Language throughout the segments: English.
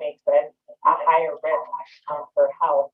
makes it a higher risk for health.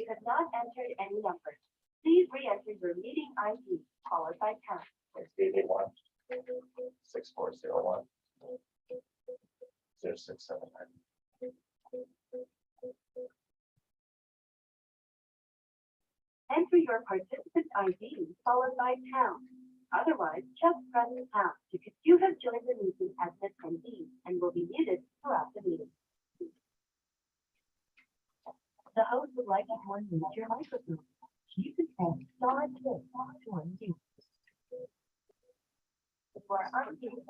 you have not entered any numbers, please re-enter your meeting ID followed by pound. It's DD1 6401 0679. Enter your participant ID followed by pound. Otherwise, just press pound because you have joined the meeting as an attendee and will be muted throughout the meeting. The host would like to unmute your microphone. You can press star six to unmute. For unmute.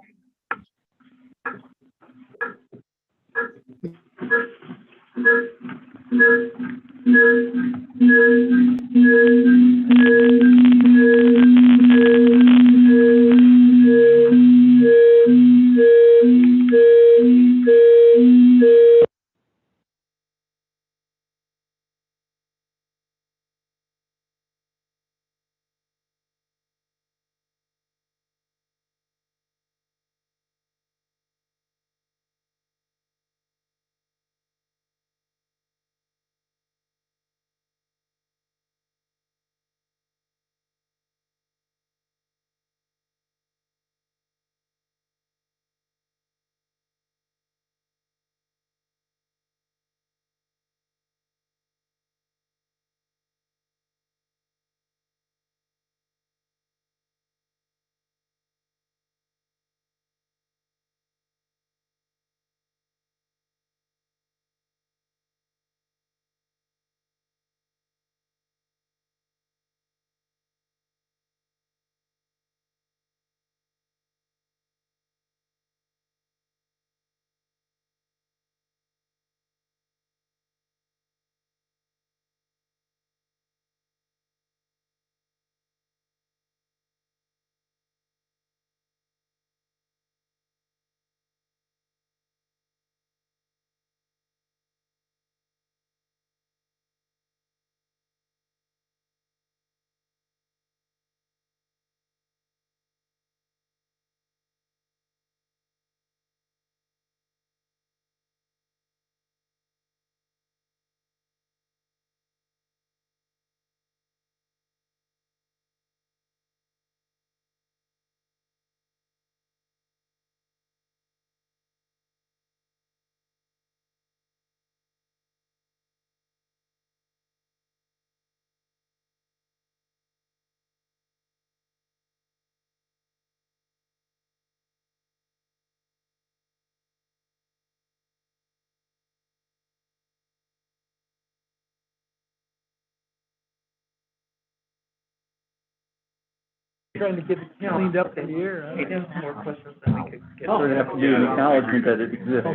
Trying to get it cleaned up in the air. Hey, there's more questions than we could get. There would have to be an acknowledgement that it exists.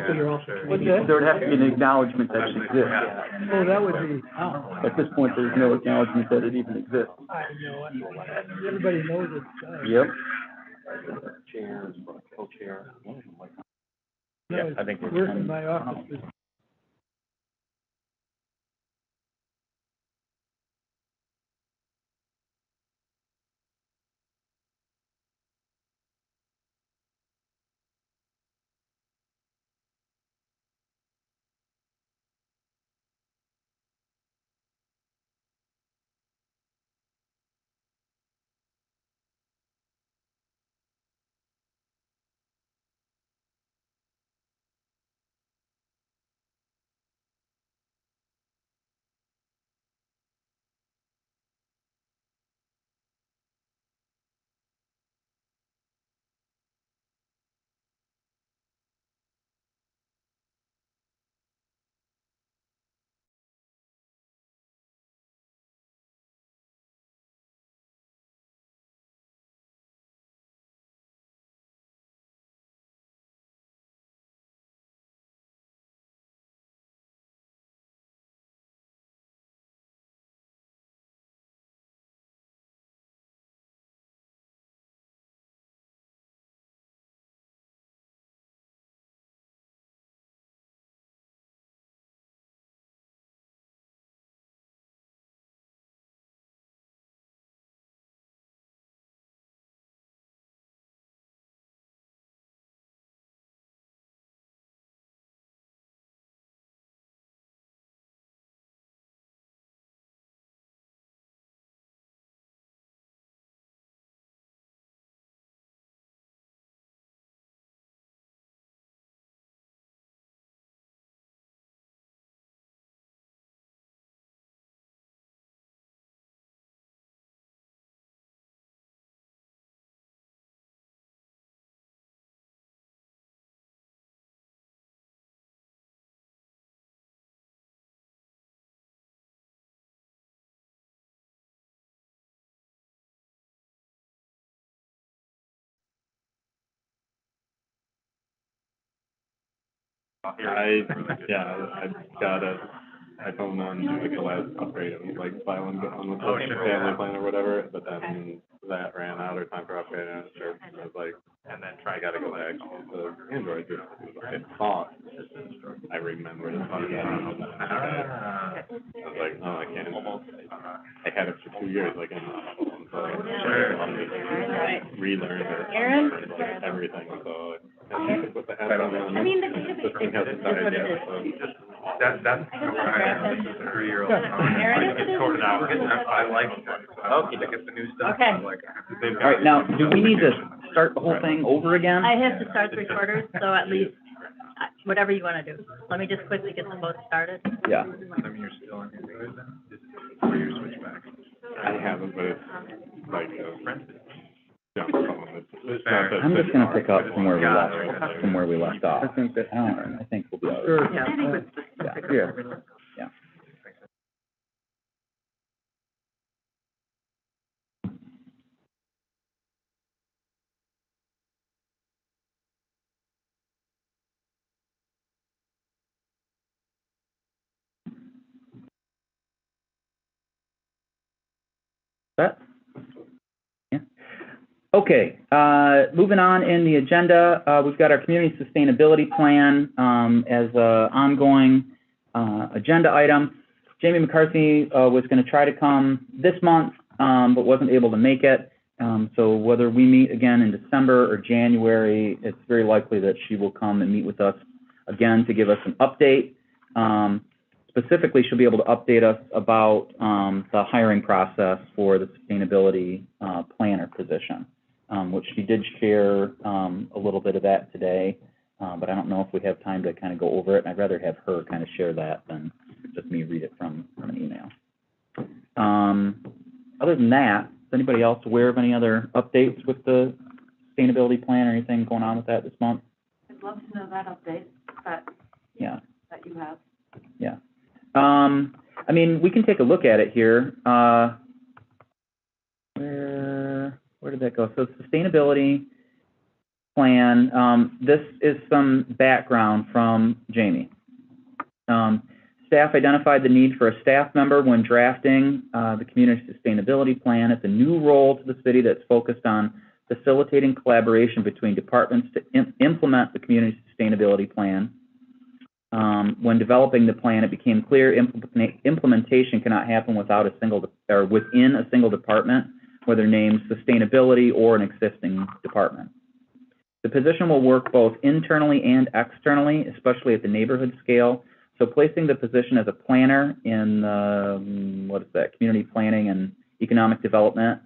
What's that? There would have to be an acknowledgement that it exists. Oh, that would be, At this point, there's no acknowledgement that it even exists. I know, everybody knows it. Yep. Chairs, co-chair. Yeah, I think we're. Work in my office is I got a iPhone on like the last upgrade, and like finally on the family plan or whatever, but then that ran out or time for upgrade, and I was like, and then I gotta go back to the Android, because I thought, I remembered it, I was like, oh, I can't, I had it for 2 years, like, and so I relearned it, like, everything, so. With the app on, I mean, the this thing hasn't started yet, so. That's this is a 3-year-old. Aaron, I sort it out, I like it, okay, to get the new stuff. Okay. I'm like, All right, now, do we need to start the whole thing over again? I have to start the recorders, so at least, whatever you wanna do. Let me just quickly get them both started. Yeah. I mean, you're still on Android then? Or you switch back? I haven't, but it's like, jump phone, it's not that. I'm just gonna pick up from where we left off. I think we'll be all right. Sure. Yeah. Yeah. Yeah. Set? Yeah. Okay, moving on in the agenda, we've got our community sustainability plan, as a ongoing, agenda item. Jamie McCarthy, was gonna try to come this month, but wasn't able to make it. So whether we meet again in December or January, it's very likely that she will come and meet with us again to give us an update. Specifically, she'll be able to update us about the hiring process for the sustainability planner position, which she did share a little bit of that today, but I don't know if we have time to kind of go over it, and I'd rather have her kind of share that than just me read it from an email. Other than that, is anybody else aware of any other updates with the sustainability plan or anything going on with that this month? I'd love to know that update, that you have. Yeah. I mean, we can take a look at it here. Where did that go? So sustainability plan, this is some background from Jamie. Staff identified the need for a staff member when drafting the community sustainability plan. It's a new role to the city that's focused on facilitating collaboration between departments to implement the community sustainability plan. When developing the plan, it became clear implementation cannot happen without a single or within a single department, whether named sustainability or an existing department. The position will work both internally and externally, especially at the neighborhood scale. So placing the position as a planner in community planning and economic development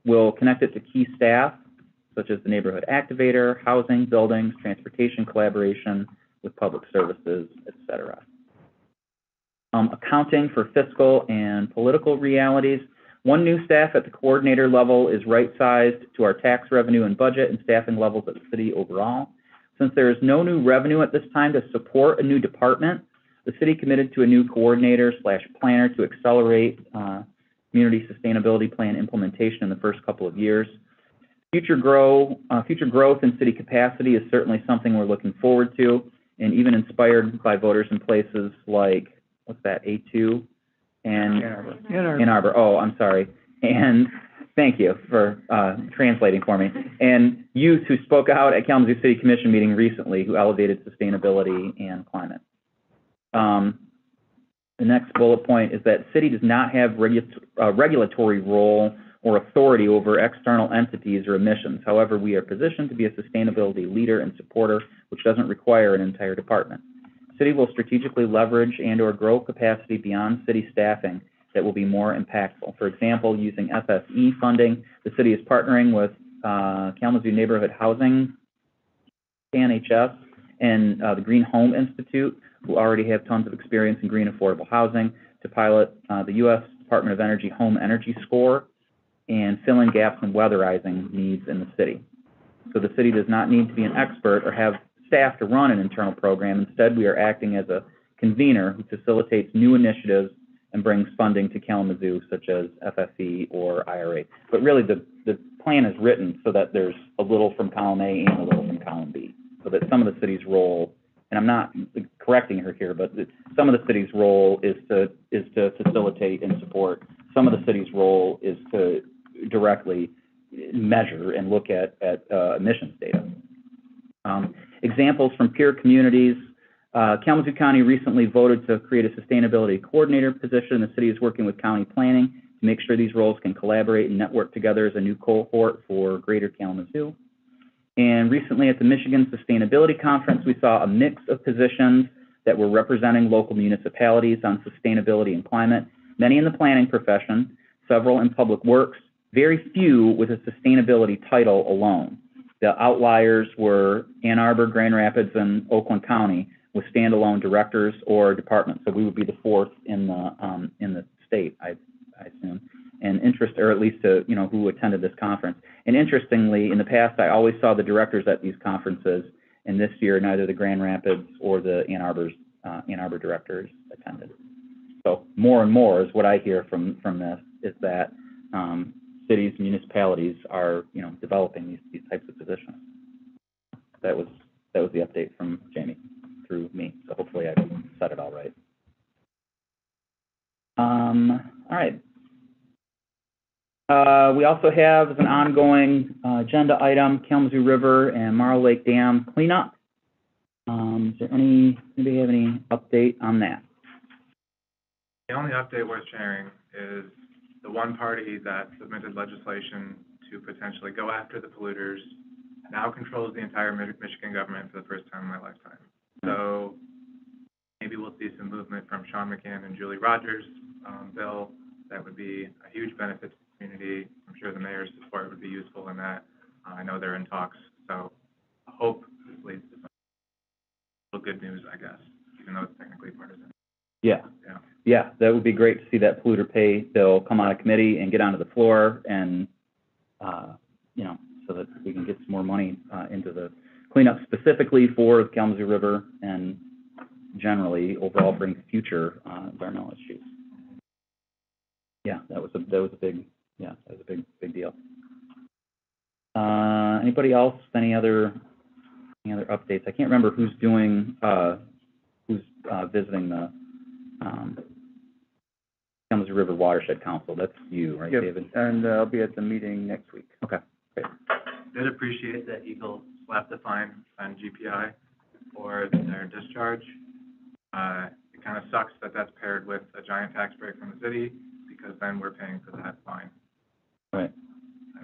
will connect it to key staff, such as the neighborhood activator, housing, buildings, transportation collaboration with public services, et cetera. Accounting for fiscal and political realities. One new staff at the coordinator level is right-sized to our tax revenue and budget and staffing levels at the city overall. Since there is no new revenue at this time to support a new department, the city committed to a new coordinator/planner to accelerate community sustainability plan implementation in the first couple of years. Future growth in city capacity is certainly something we're looking forward to, and even inspired by voters in places like, A2? And Ann Arbor. Oh, I'm sorry. And thank you for translating for me. And youth who spoke out at Kalamazoo City Commission meeting recently who elevated sustainability and climate. The next bullet point is that city does not have regulatory role or authority over external entities or emissions. However, we are positioned to be a sustainability leader and supporter, which doesn't require an entire department. City will strategically leverage and/or grow capacity beyond city staffing that will be more impactful. For example, using FSE funding, the city is partnering with Kalamazoo Neighborhood Housing, KNHS, and the Green Home Institute, who already have tons of experience in green affordable housing, to pilot the U.S. Department of Energy Home Energy Score and fill in gaps in weatherizing needs in the city. So the city does not need to be an expert or have staff to run an internal program. Instead, we are acting as a convener who facilitates new initiatives and brings funding to Kalamazoo, such as FFE or IRA. But really, the plan is written so that there's a little from column A and a little from column B, so that some of the city's role and I'm not correcting her here, but some of the city's role is to facilitate and support. Some of the city's role is to directly measure and look at emissions data. Examples from peer communities. Kalamazoo County recently voted to create a sustainability coordinator position. The city is working with county planning to make sure these roles can collaborate and network together as a new cohort for Greater Kalamazoo. And recently at the Michigan Sustainability Conference, we saw a mix of positions that were representing local municipalities on sustainability and climate, many in the planning profession, several in public works, very few with a sustainability title alone. The outliers were Ann Arbor, Grand Rapids, and Oakland County with standalone directors or departments. So we would be the fourth in the state, I assume. And interest, or at least to, who attended this conference. And interestingly, in the past, I always saw the directors at these conferences, and this year, neither the Grand Rapids or the Ann Arbor directors attended. So more and more is what I hear from this, is that cities, municipalities are, developing these types of positions. That was the update from Jamie through me. So hopefully I said it all right. All right. We also have as an ongoing agenda item, Kalamazoo River and Marl Lake Dam cleanup. Is there anybody have any update on that? The only update worth sharing is the one party that submitted legislation to potentially go after the polluters now controls the entire Michigan government for the first time in my lifetime. So maybe we'll see some movement from Sean McCann and Julie Rogers' bill. That would be a huge benefit to the community. I'm sure the mayor's support would be useful in that. I know they're in talks, so I hope this leads to some little good news, I guess, even though it's technically partisan. Yeah, that would be great to see that polluter pay bill come out of committee and get onto the floor, and so that we can get some more money into the cleanup specifically for the Kalamazoo River and generally overall bring future environmental issues. Yeah, that was a big deal. Anybody else? Any other updates? I can't remember who's doing who's visiting the Kalamazoo River Watershed Council. That's you, right, Yep. David? And I'll be at the meeting next week. Okay, great. Did appreciate that Eagle slapped the fine on GPI for their discharge. It kind of sucks that that's paired with a giant tax break from the city, because then we're paying for that fine. Right.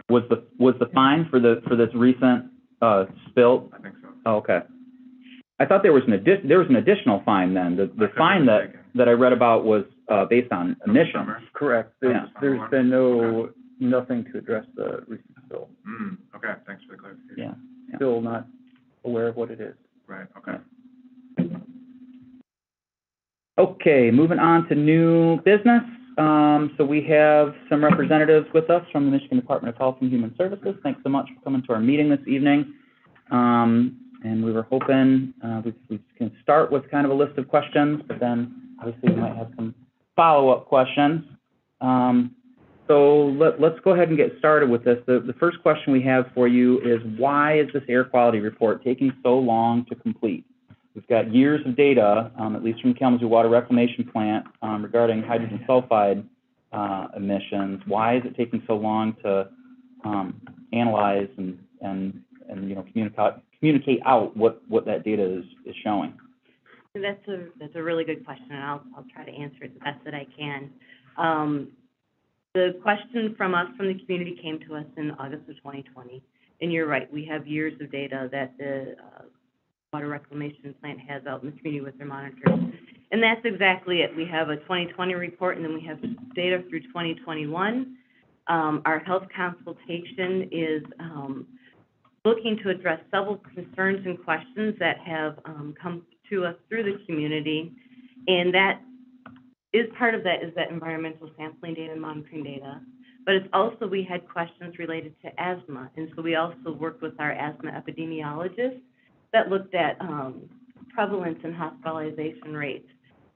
Was the fine for this recent spill? I think so. Oh, okay. I thought there was an additional fine then. The fine that I read about was based on emissions. Summer. Correct. There's been nothing to address the recent spill. Okay, thanks for the clarification. Yeah. Still not aware of what it is. Right, okay. Okay, moving on to new business. So we have some representatives with us from the Michigan Department of Health and Human Services. Thanks so much for coming to our meeting this evening. And we were hoping we can start with kind of a list of questions, but then obviously we might have some follow-up questions. So let's go ahead and get started with this. The first question we have for you is, why is this air quality report taking so long to complete? We've got years of data, at least from Kalamazoo Water Reclamation Plant, regarding hydrogen sulfide emissions. Why is it taking so long to analyze and communicate out what that data is showing? That's a really good question, and I'll try to answer it the best that I can. The question from the community came to us in August of 2020, and you're right, we have years of data that the Water Reclamation Plant has out in the community with their monitors. And that's exactly it. We have a 2020 report, and then we have data through 2021. Our health consultation is looking to address several concerns and questions that have come to us through the community. And that is part of that, is that environmental sampling data and monitoring data. But it's also, we had questions related to asthma. And so we also worked with our asthma epidemiologists that looked at prevalence and hospitalization rates.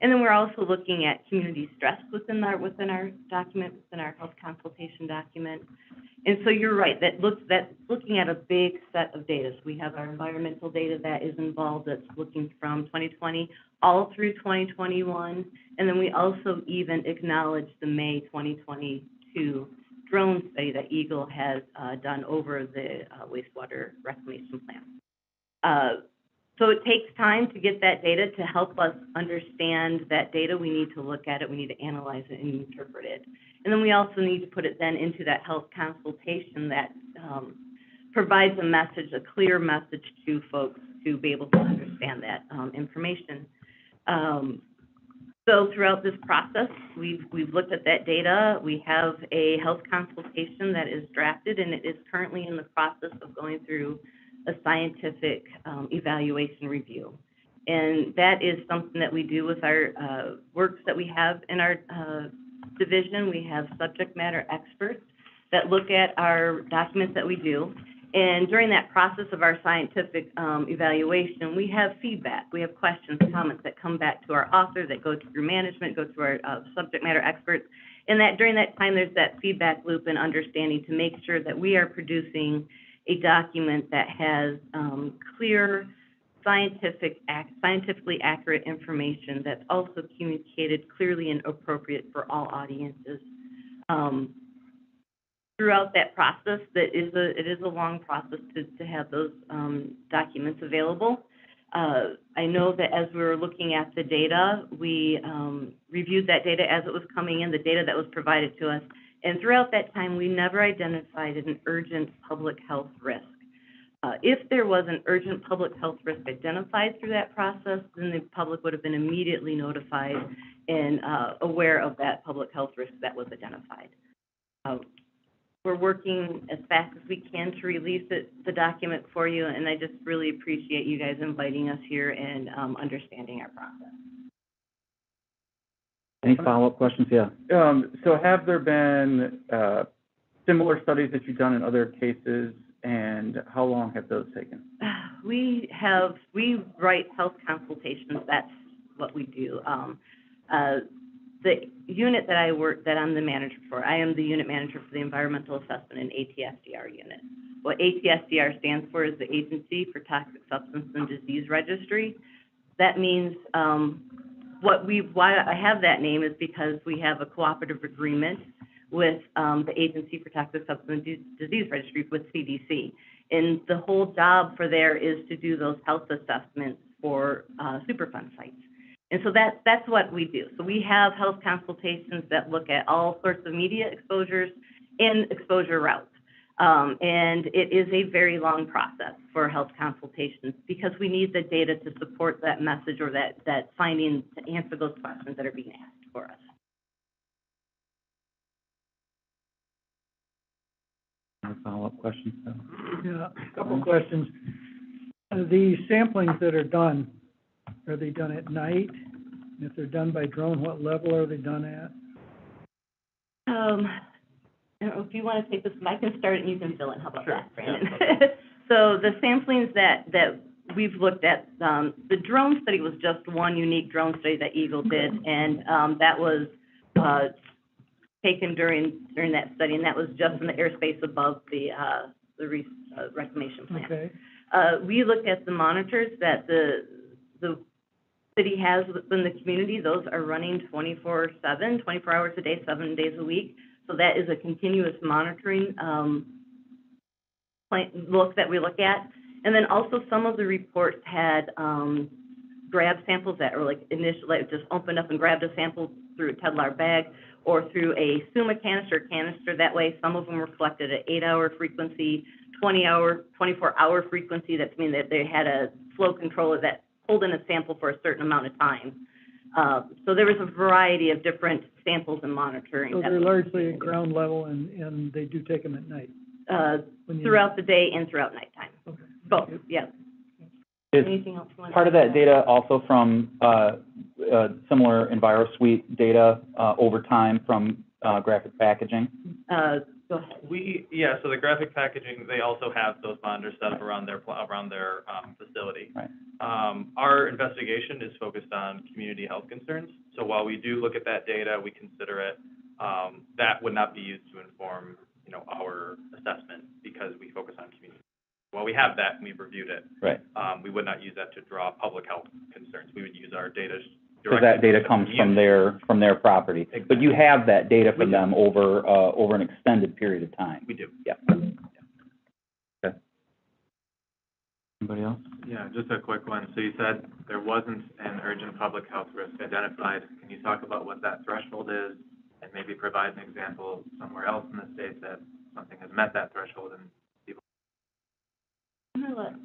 And then we're also looking at community stress within our document, within our health consultation document. And so you're right, that's looking at a big set of data. So we have our environmental data that is involved, that's looking from 2020 all through 2021. And then we also even acknowledge the May 2022 drone study that Eagle has done over the wastewater reclamation plan. So it takes time to get that data to help us understand that data. We need to look at it, we need to analyze it and interpret it. And then we also need to put it then into that health consultation that provides a message, a clear message to folks to be able to understand that information. So throughout this process, we've looked at that data. We have a health consultation that is drafted, and it is currently in the process of going through a scientific evaluation review. And that is something that we do with our works that we have in our division. We have subject matter experts that look at our documents that we do. And during that process of our scientific evaluation, we have feedback. We have questions, comments that come back to our author, that go through management, go through our subject matter experts. And that during that time, there's that feedback loop and understanding to make sure that we are producing a document that has clear, scientifically accurate information that's also communicated clearly and appropriate for all audiences. Throughout that process, it is a long process to have those documents available. I know that as we were looking at the data, we reviewed that data as it was coming in, the data that was provided to us. And throughout that time, we never identified an urgent public health risk. If there was an urgent public health risk identified through that process, then the public would have been immediately notified and aware of that public health risk that was identified. We're working as fast as we can to release the document for you, and I just really appreciate you guys inviting us here and understanding our process. Any follow-up questions? Yeah. So have there been similar studies that you've done in other cases, and how long have those taken? We write health consultations. That's what we do. The unit that I'm the manager for, I am the unit manager for the Environmental Assessment and ATSDR unit. What ATSDR stands for is the Agency for Toxic Substance and Disease Registry. That means why I have that name is because we have a cooperative agreement with the Agency for Toxic Substance and Disease Registry with CDC. And the whole job for there is to do those health assessments for Superfund sites. And so that's what we do. So we have health consultations that look at all sorts of media exposures and exposure routes. And it is a very long process for health consultations because we need the data to support that message or that finding to answer those questions that are being asked for us. Any follow-up questions? Yeah, a couple of questions. The samplings that are done, are they done at night? And if they're done by drone, what level are they done at? I don't know if you want to take this, I can start and you can fill in. How about that, Brandon? Yeah. So the samplings that we've looked at, the drone study was just one unique drone study that Eagle did, and that was taken during that study, and that was just in the airspace above the reclamation plant. Okay. We looked at the monitors that the city has within the community. Those are running 24/7, 24 hours a day, 7 days a week. So that is a continuous monitoring look that we look at. And then also some of the reports had grab samples that were like initially just opened up and grabbed a sample through a Tedlar bag or through a SUMA canister. That way, some of them were collected at 8-hour frequency, 20-hour, 24-hour frequency. That means that they had a flow controller that pulled in a sample for a certain amount of time. So there was a variety of different samples and monitoring. So they're largely at ground level and they do take them at night? Throughout the day and throughout nighttime. Okay. Both, yeah. Is Anything else you want part of that data also from similar EnviroSuite data over time from graphic packaging? Go ahead. So the graphic packaging, they also have those monitors set up around their facility. Right. Our investigation is focused on community health concerns. So while we do look at that data, we consider it, that would not be used to inform, our assessment because we focus on community. While we have that and we've reviewed it, Right. we would not use that to draw public health concerns. We would use our data Because directly. that data comes from their property. Exactly. But you have that data We from do. them over an extended period of time. We do. Yeah. Okay. Anybody else? Yeah, just a quick one. So you said there wasn't an urgent public health risk identified. Can you talk about what that threshold is and maybe provide an example somewhere else in the state that something has met that threshold and people? I'm gonna let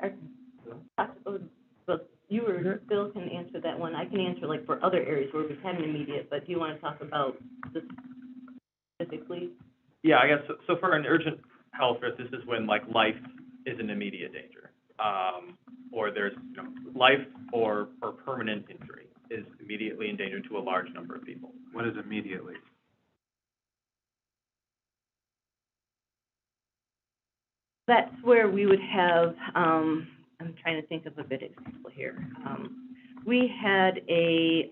Bill can answer that one. I can answer like for other areas where we've had an immediate, but do you want to talk about this specifically? Yeah, I guess, so for an urgent health risk, this is when like life is in immediate danger. Or there's, life or permanent injury is immediately in danger to a large number of people. What is immediately? That's where we would have, I'm trying to think of a good example here. We had I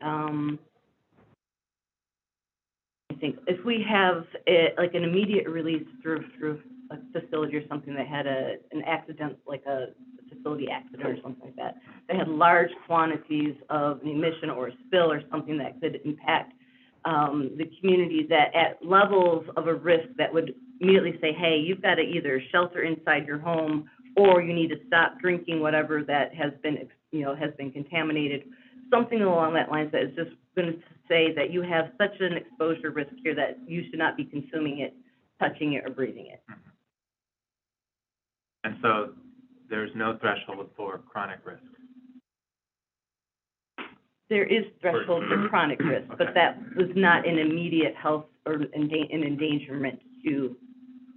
think if we have like an immediate release through a facility or something that had an accident, like a facility accident or something like that, they had large quantities of an emission or a spill or something that could impact the community that at levels of a risk that would immediately say, hey, you've got to either shelter inside your home or you need to stop drinking whatever that has been, has been contaminated. Something along that lines that is just going to say that you have such an exposure risk here that you should not be consuming it, touching it, or breathing it. And so there's no threshold for chronic risk. There is threshold for chronic risk, but that was not an immediate health or an endangerment to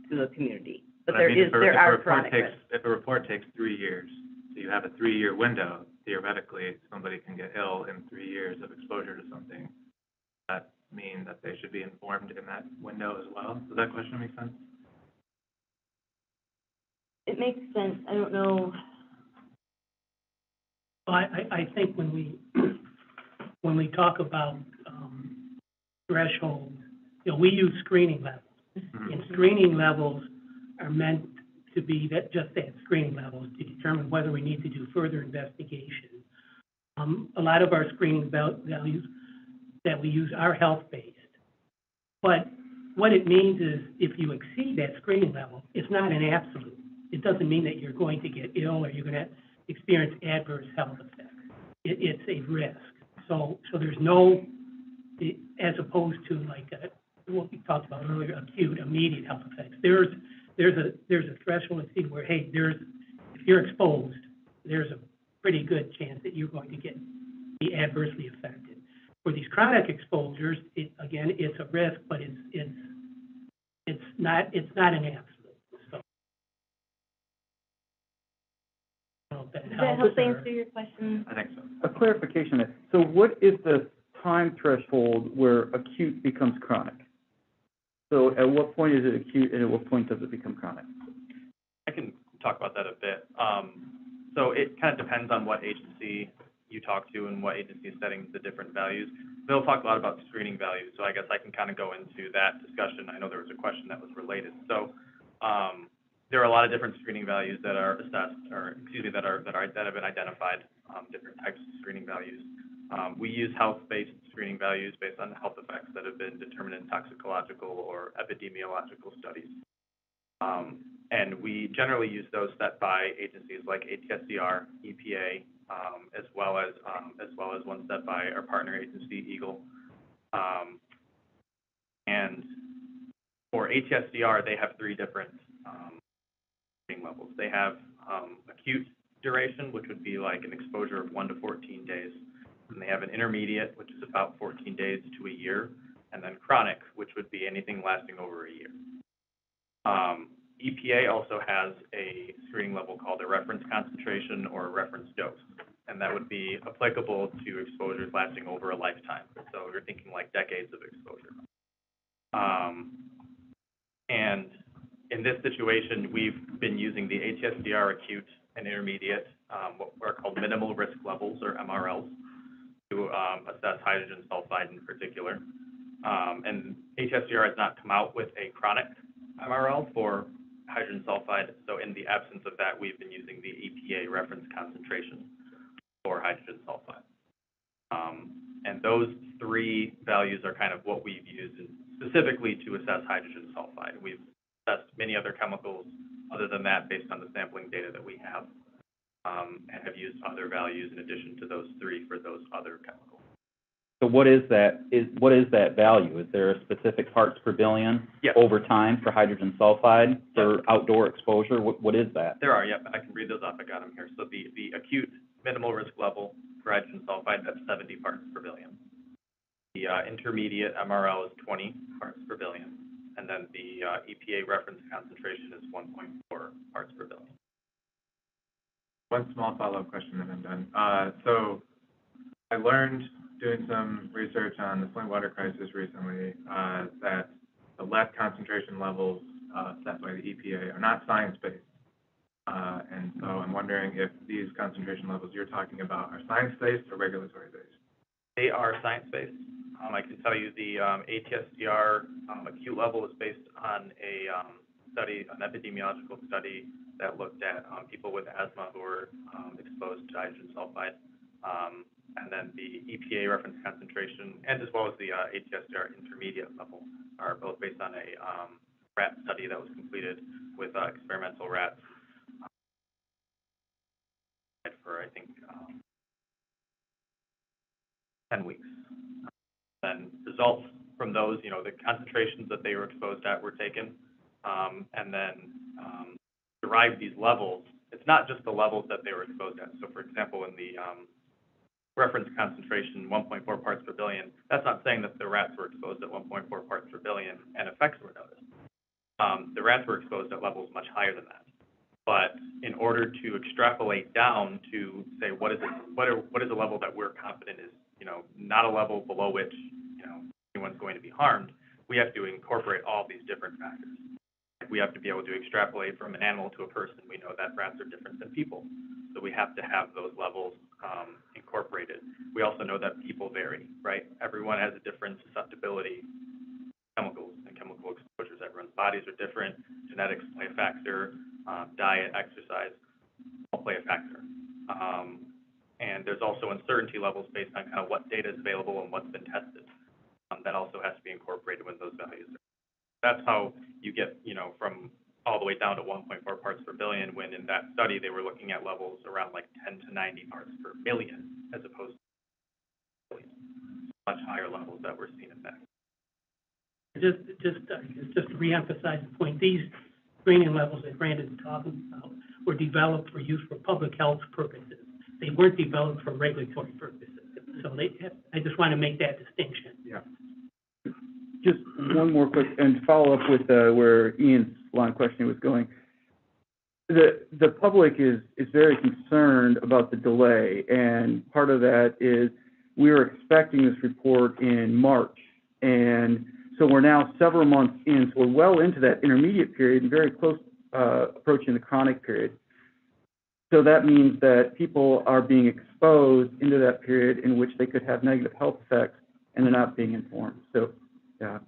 the community. But I mean, there are chronic risks. If a report takes 3 years, so you have a 3-year window, theoretically, somebody can get ill in 3 years of exposure to something. Does that mean that they should be informed in that window as well? Does that question make sense? It makes sense. I don't know. Well, I think when we talk about thresholds, we use screening levels. Mm-hmm. And screening levels are meant to be just that, screening levels, to determine whether we need to do further investigation. A lot of our screening values that we use are health-based. But what it means is if you exceed that screening level, it's not an absolute. It doesn't mean that you're going to get ill or you're going to experience adverse health effects. It's a risk. So there's no, as opposed to like what we talked about earlier, acute, immediate health effects. There's a threshold to see where, hey, if you're exposed, there's a pretty good chance that you're going to be adversely affected. For these chronic exposures, again, it's a risk, but it's not an absolute. So, I don't know if that Does that helps. help answer your question? I think so. A clarification there. So what is the time threshold where acute becomes chronic? So at what point is it acute and at what point does it become chronic? I can talk about that a bit. So it kind of depends on what agency you talk to and what agency is setting the different values. They'll talk a lot about screening values, so I guess I can kind of go into that discussion. I know there was a question that was related. So there are a lot of different screening values that are assessed, or excuse me, that have been identified. Different types of screening values. We use health-based screening values based on health effects that have been determined in toxicological or epidemiological studies. And we generally use those set by agencies like ATSCR, EPA, as well as ones set by our partner agency, EGLE. And for ATSCR, they have 3 different screening levels. They have acute duration, which would be like an exposure of 1 to 14 days. And they have an intermediate, which is about 14 days to a year, and then chronic, which would be anything lasting over a year. EPA also has a screening level called a reference concentration or a reference dose, and that would be applicable to exposures lasting over a lifetime. So you're thinking like decades of exposure. And In this situation, we've been using the ATSDR acute and intermediate, what are called minimal risk levels, or MRLs, to assess hydrogen sulfide in particular. And ATSDR has not come out with a chronic MRL for hydrogen sulfide, so in the absence of that, we've been using the EPA reference concentration for hydrogen sulfide. And those three values are kind of what we've used specifically to assess hydrogen sulfide. We've assessed many other chemicals other than that based on the sampling data that we have, and have used other values in addition to those three for those other chemicals. So what is that value? Is there a specific parts per billion Yes. over time for hydrogen sulfide for outdoor exposure? What is that? There are, yep, I can read those off, I got them here. So the acute minimal risk level for hydrogen sulfide, that's 70 parts per billion. The intermediate MRL is 20 parts per billion, and then the EPA reference concentration is 1.4 parts per billion. One small follow-up question and I'm done. So I learned doing some research on the Flint water crisis recently, that the lead concentration levels set by the EPA are not science-based. And so I'm wondering if these concentration levels you're talking about are science-based or regulatory-based? They are science-based. I can tell you the ATSDR acute level is based on a study, an epidemiological study that looked at people with asthma who were exposed to hydrogen sulfide. And then the EPA reference concentration, and as well as the ATSDR intermediate level, are both based on a rat study that was completed with experimental rats for, I think, 10 weeks. And results from those, you know, the concentrations that they were exposed at were taken, and then derived these levels. It's not just the levels that they were exposed at. So, for example, in the reference concentration, 1.4 parts per billion, that's not saying that the rats were exposed at 1.4 parts per billion and effects were noticed. The rats were exposed at levels much higher than that. But in order to extrapolate down to say what is a level that we're confident is, you know, not a level below which, you know, anyone's going to be harmed, we have to incorporate all these different factors. We have to be able to extrapolate from an animal to a person. We know that rats are different than people, so we have to have those levels incorporated. We also know that people vary, right? Everyone has a different susceptibility to chemicals and chemical exposures. Everyone's bodies are different. Genetics play a factor. Diet, exercise, all play a factor. And there's also uncertainty levels based on kind of what data is available and what's been tested. That also has to be incorporated when those values are. That's how you get, you know, from all the way down to 1.4 parts per billion, when in that study they were looking at levels around like 10 to 90 parts per million, as opposed to billion. Much higher levels that we're seeing in that. Just to reemphasize the point, these screening levels that Brandon is talking about were developed for use for public health purposes. They weren't developed for regulatory purposes. So I just want to make that distinction. Yeah. Just one more quick, and follow up with where Ian's line of questioning was going. The public is very concerned about the delay, and part of that is we were expecting this report in March, and so we're now several months in, so we're well into that intermediate period and very close approaching the chronic period. So that means that people are being exposed into that period in which they could have negative health effects, and they're not being informed. So, yeah,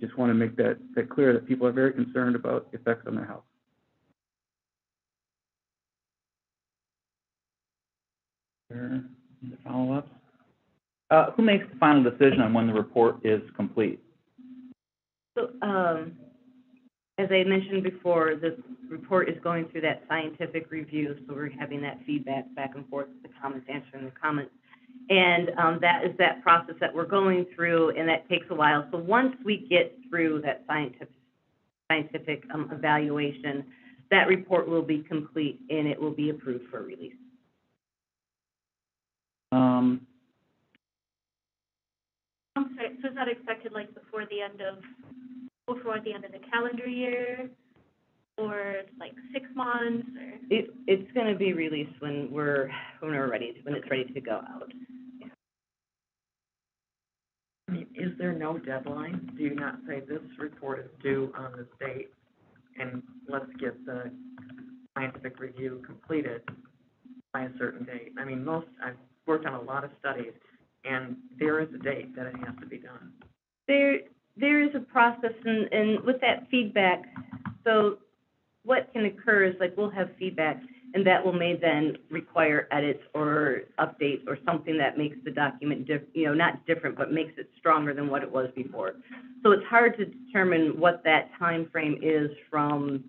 just want to make that clear that people are very concerned about effects on their health. Any follow-ups? Who makes the final decision on when the report is complete? So, as I mentioned before, this report is going through that scientific review, so we're having that feedback back and forth with the comments, answering the comments. And that is that process that we're going through, and that takes a while. So once we get through that scientific evaluation, that report will be complete and it will be approved for release. I'm sorry, so is that expected like before the end of the calendar year, or like 6 months, or? It's going to be released when it's ready to go out. I mean, is there no deadline? Do you not say this report is due on this date, and let's get the scientific review completed by a certain date. I mean, I've worked on a lot of studies, and there is a date that it has to be done. There is a process, and with that feedback, so what can occur is, like, we'll have feedback, and that will may then require edits or updates or something that makes the document not different, but makes it stronger than what it was before. So it's hard to determine what that time frame is from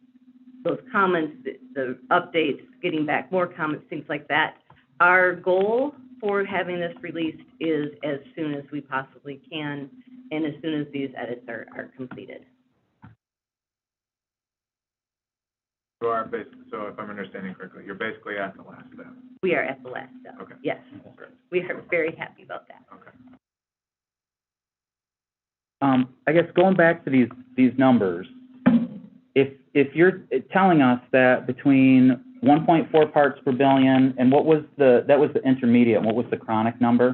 those comments, the updates, getting back more comments, things like that. Our goal for having this released is as soon as we possibly can, and as soon as these edits are completed. So if I'm understanding correctly, you're basically at the last step. We are at the last step. Okay. Yes. Great. We are very happy about that. Okay. I guess going back to these numbers, if you're telling us that between 1.4 parts per billion, and that was the intermediate, and what was the chronic number?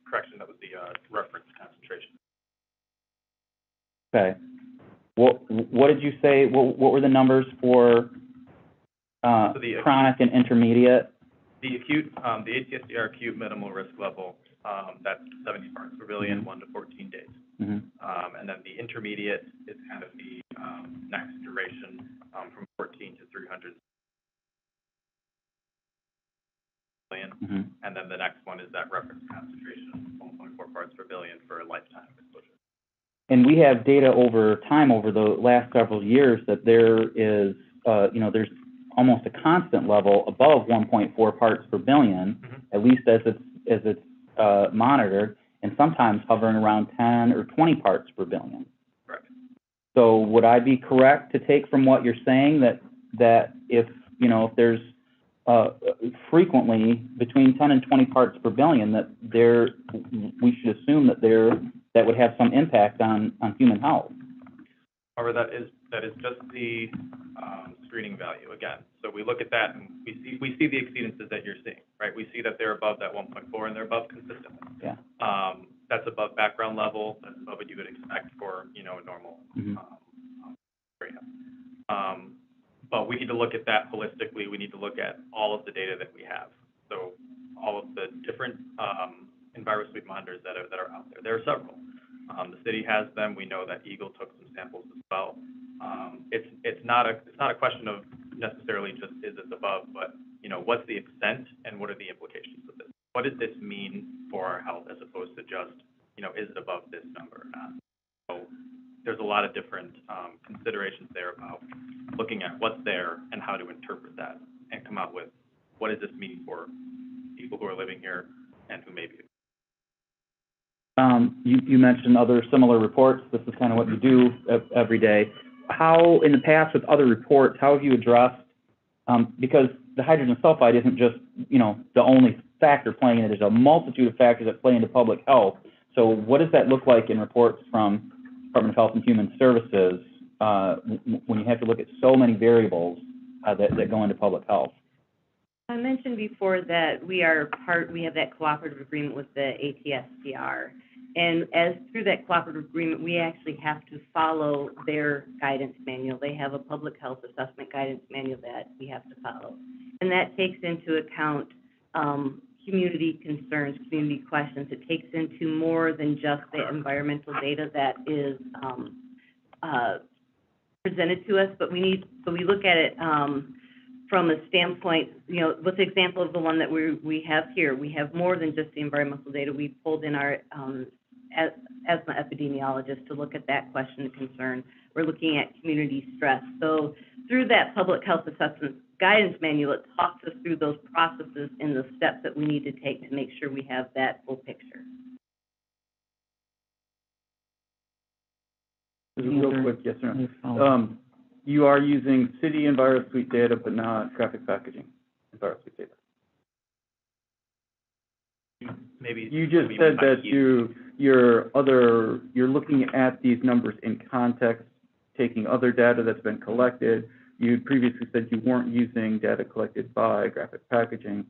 Correction, that was the reference concentration. Okay. What did you say, what were the numbers for chronic and intermediate? The acute, the ATSDR acute minimal risk level, that's 70 parts per billion, 1 to 14 days. Mm-hmm. And then the intermediate is kind of the next duration from 14 to 300 billion. Mm-hmm. And then the next one is that reference concentration, 1.4 parts per billion for a lifetime exposure. And we have data over time, over the last several years, that there is, there's almost a constant level above 1.4 parts per billion, Mm-hmm. at least as it's monitored, and sometimes hovering around 10 or 20 parts per billion. Correct. So would I be correct to take from what you're saying that if there's frequently between 10 and 20 parts per billion, that we should assume that would have some impact on human health? However, that is just the screening value again. So we look at that and we see the exceedances that you're seeing, right? We see that they're above that 1.4 and they're above consistently. Yeah. That's above background level. That's above what you would expect for a normal Mm-hmm. rehab. But we need to look at that holistically. We need to look at all of the data that we have. So all of the different EnviroSuite monitors that are out there. There are several. The city has them. We know that Eagle took some samples as well. It's not a question of necessarily just is this above, but what's the extent and what are the implications of this? What does this mean for our health as opposed to just is it above this number or not? So there's a lot of different considerations there about looking at what's there and how to interpret that and come out with what does this mean for people who are living here and who may be. You mentioned other similar reports. This is kind of what you do every day. How, in the past with other reports, how have you addressed, because the hydrogen sulfide isn't just, the only factor playing in it. There's a multitude of factors that play into public health. So what does that look like in reports from Department of Health and Human Services when you have to look at so many variables that go into public health? I mentioned before that we have that cooperative agreement with the ATSDR. And through that cooperative agreement, we actually have to follow their guidance manual. They have a public health assessment guidance manual that we have to follow. And that takes into account community concerns, community questions. It takes into more than just the environmental data that is presented to us, but we look at it from a standpoint, with the example of the one that we have here. We have more than just the environmental data. We pulled in our asthma epidemiologist to look at that question and concern. We're looking at community stress. So through that public health assessment guidance manual, it talks us through those processes and the steps that we need to take to make sure we have that full picture. Real quick, yes or no? You are using city EnviroSuite data, but not graphic packaging EnviroSuite data. Maybe you just said that you're looking at these numbers in context, taking other data that's been collected. You previously said you weren't using data collected by graphic packaging.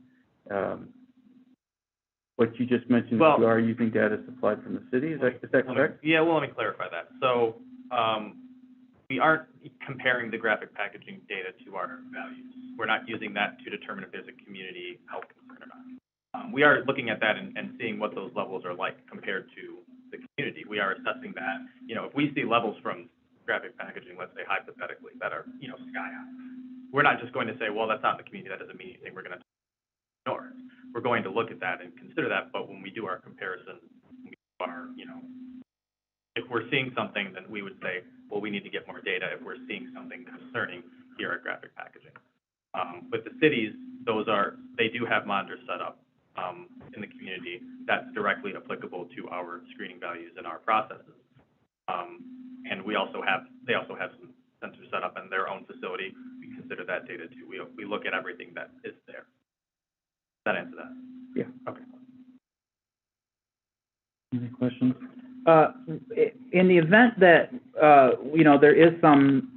What you just mentioned, you are using data supplied from the city. Is that correct? Yeah, well, let me clarify that. So we aren't comparing the graphic packaging data to our values. We're not using that to determine if there's a community health concern or not. We are looking at that and seeing what those levels are like compared to the community. We are assessing that, if we see levels from graphic packaging, let's say hypothetically, that are, sky high, we're not just going to say, well, that's not in the community, that doesn't mean anything, we're going to ignore it. We're going to look at that and consider that, but when we do our comparison, we are, if we're seeing something, then we would say, well, we need to get more data. If we're seeing something concerning, here at graphic packaging. With the cities, they do have monitors set up in the community that's directly applicable to our screening values and our processes. And they also have some sensors set up in their own facility. We consider that data too. We look at everything that is there. Does that answer that? Yeah. Okay. Any questions? In the event that, there is some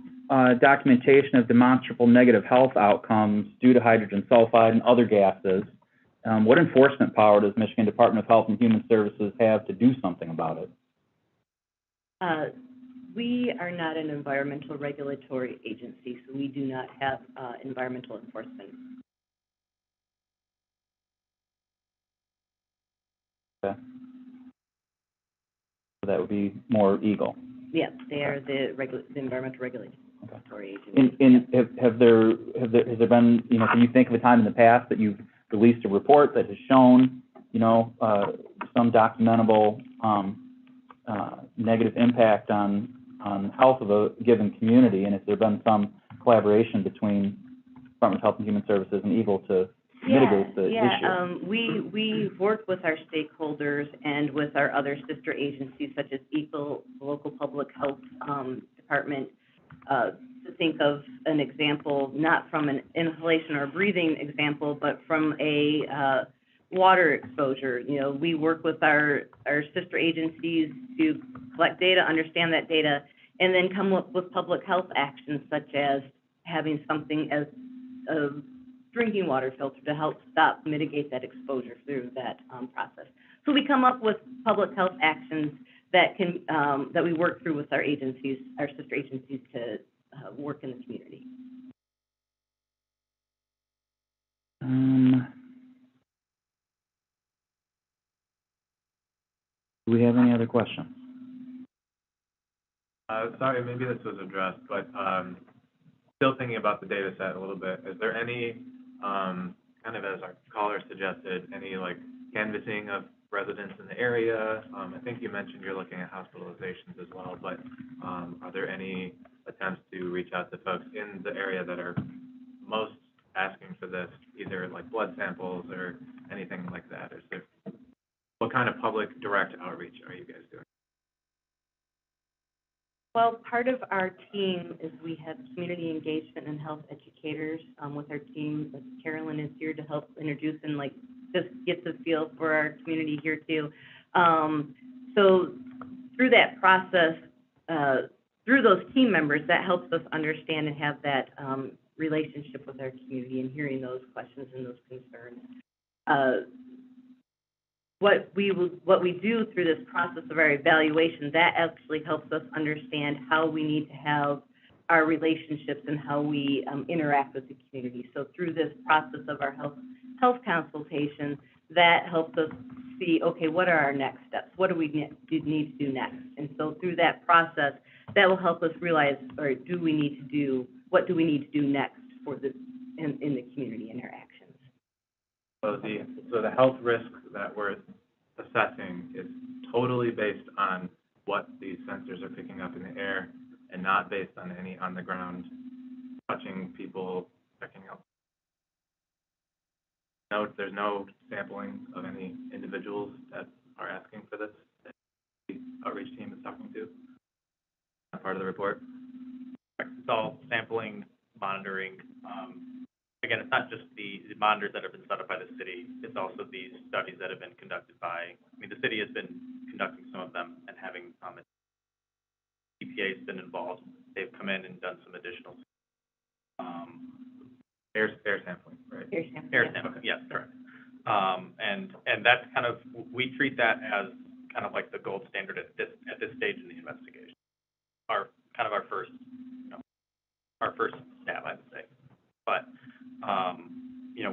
documentation of demonstrable negative health outcomes due to hydrogen sulfide and other gases, what enforcement power does Michigan Department of Health and Human Services have to do something about it? We are not an environmental regulatory agency, so we do not have environmental enforcement. Okay. So that would be more EGLE. Yeah, they are the environmental regulatory agency. Has there been, can you think of a time in the past that you've released a report that has shown, some documentable negative impact on health of a given community, and has there been some collaboration between Department of Health and Human Services and EGLE to mitigate the issue? We work with our stakeholders and with our other sister agencies such as EGLE, the local public health department, to think of an example, not from an inhalation or breathing example, but from a water exposure. We work with our sister agencies to collect data, understand that data, and then come up with public health actions such as having something as a drinking water filter to help mitigate that exposure through that process. So we come up with public health actions that that we work through with our agencies, our sister agencies, to work in the community. Do we have any other questions? Sorry, maybe this was addressed, but still thinking about the data set a little bit. Is there any, kind of as our caller suggested, any canvassing of residents in the area? I think you mentioned you're looking at hospitalizations as well, but are there any attempts to reach out to folks in the area that are most asking for this, either blood samples or anything like that? What kind of public direct outreach are you guys doing? Well, part of our team is we have community engagement and health educators with our team. Carolyn is here to help introduce and just get the feel for our community here too. So through that process, through those team members, that helps us understand and have that relationship with our community and hearing those questions and those concerns. What we do through this process of our evaluation, that actually helps us understand how we need to have our relationships and how we interact with the community. So through this process of our health consultation, that helps us see, okay, what are our next steps? What do we need to do next? And so through that process, that will help us realize, or what do we need to do next for this in the community interactions. So the health risk that we're assessing is totally based on what these sensors are picking up in the air and not based on any on the ground touching people, checking out. No, there's no sampling of any individuals that are asking for this that the outreach team is talking to. Not part of the report. It's all sampling, monitoring. Again, it's not just the monitors that have been set up by the city, it's also these studies that have been conducted by, the city has been conducting some of them and having, EPA has been involved. They've come in and done some additional, Air sampling, right? Air sampling, yes, correct. And that's kind of, we treat that as kind of like the gold standard at this stage in the investigation. Our first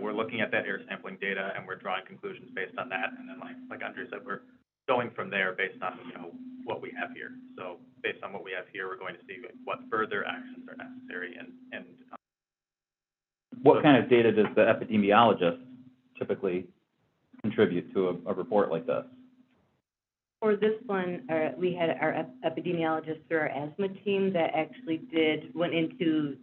we're looking at that air sampling data and we're drawing conclusions based on that. And then like Andre said, we're going from there based on, what we have here. So based on what we have here, we're going to see what further actions are necessary and What kind of data does the epidemiologist typically contribute to a report like this? For this one, we had our epidemiologist through our asthma team that actually went into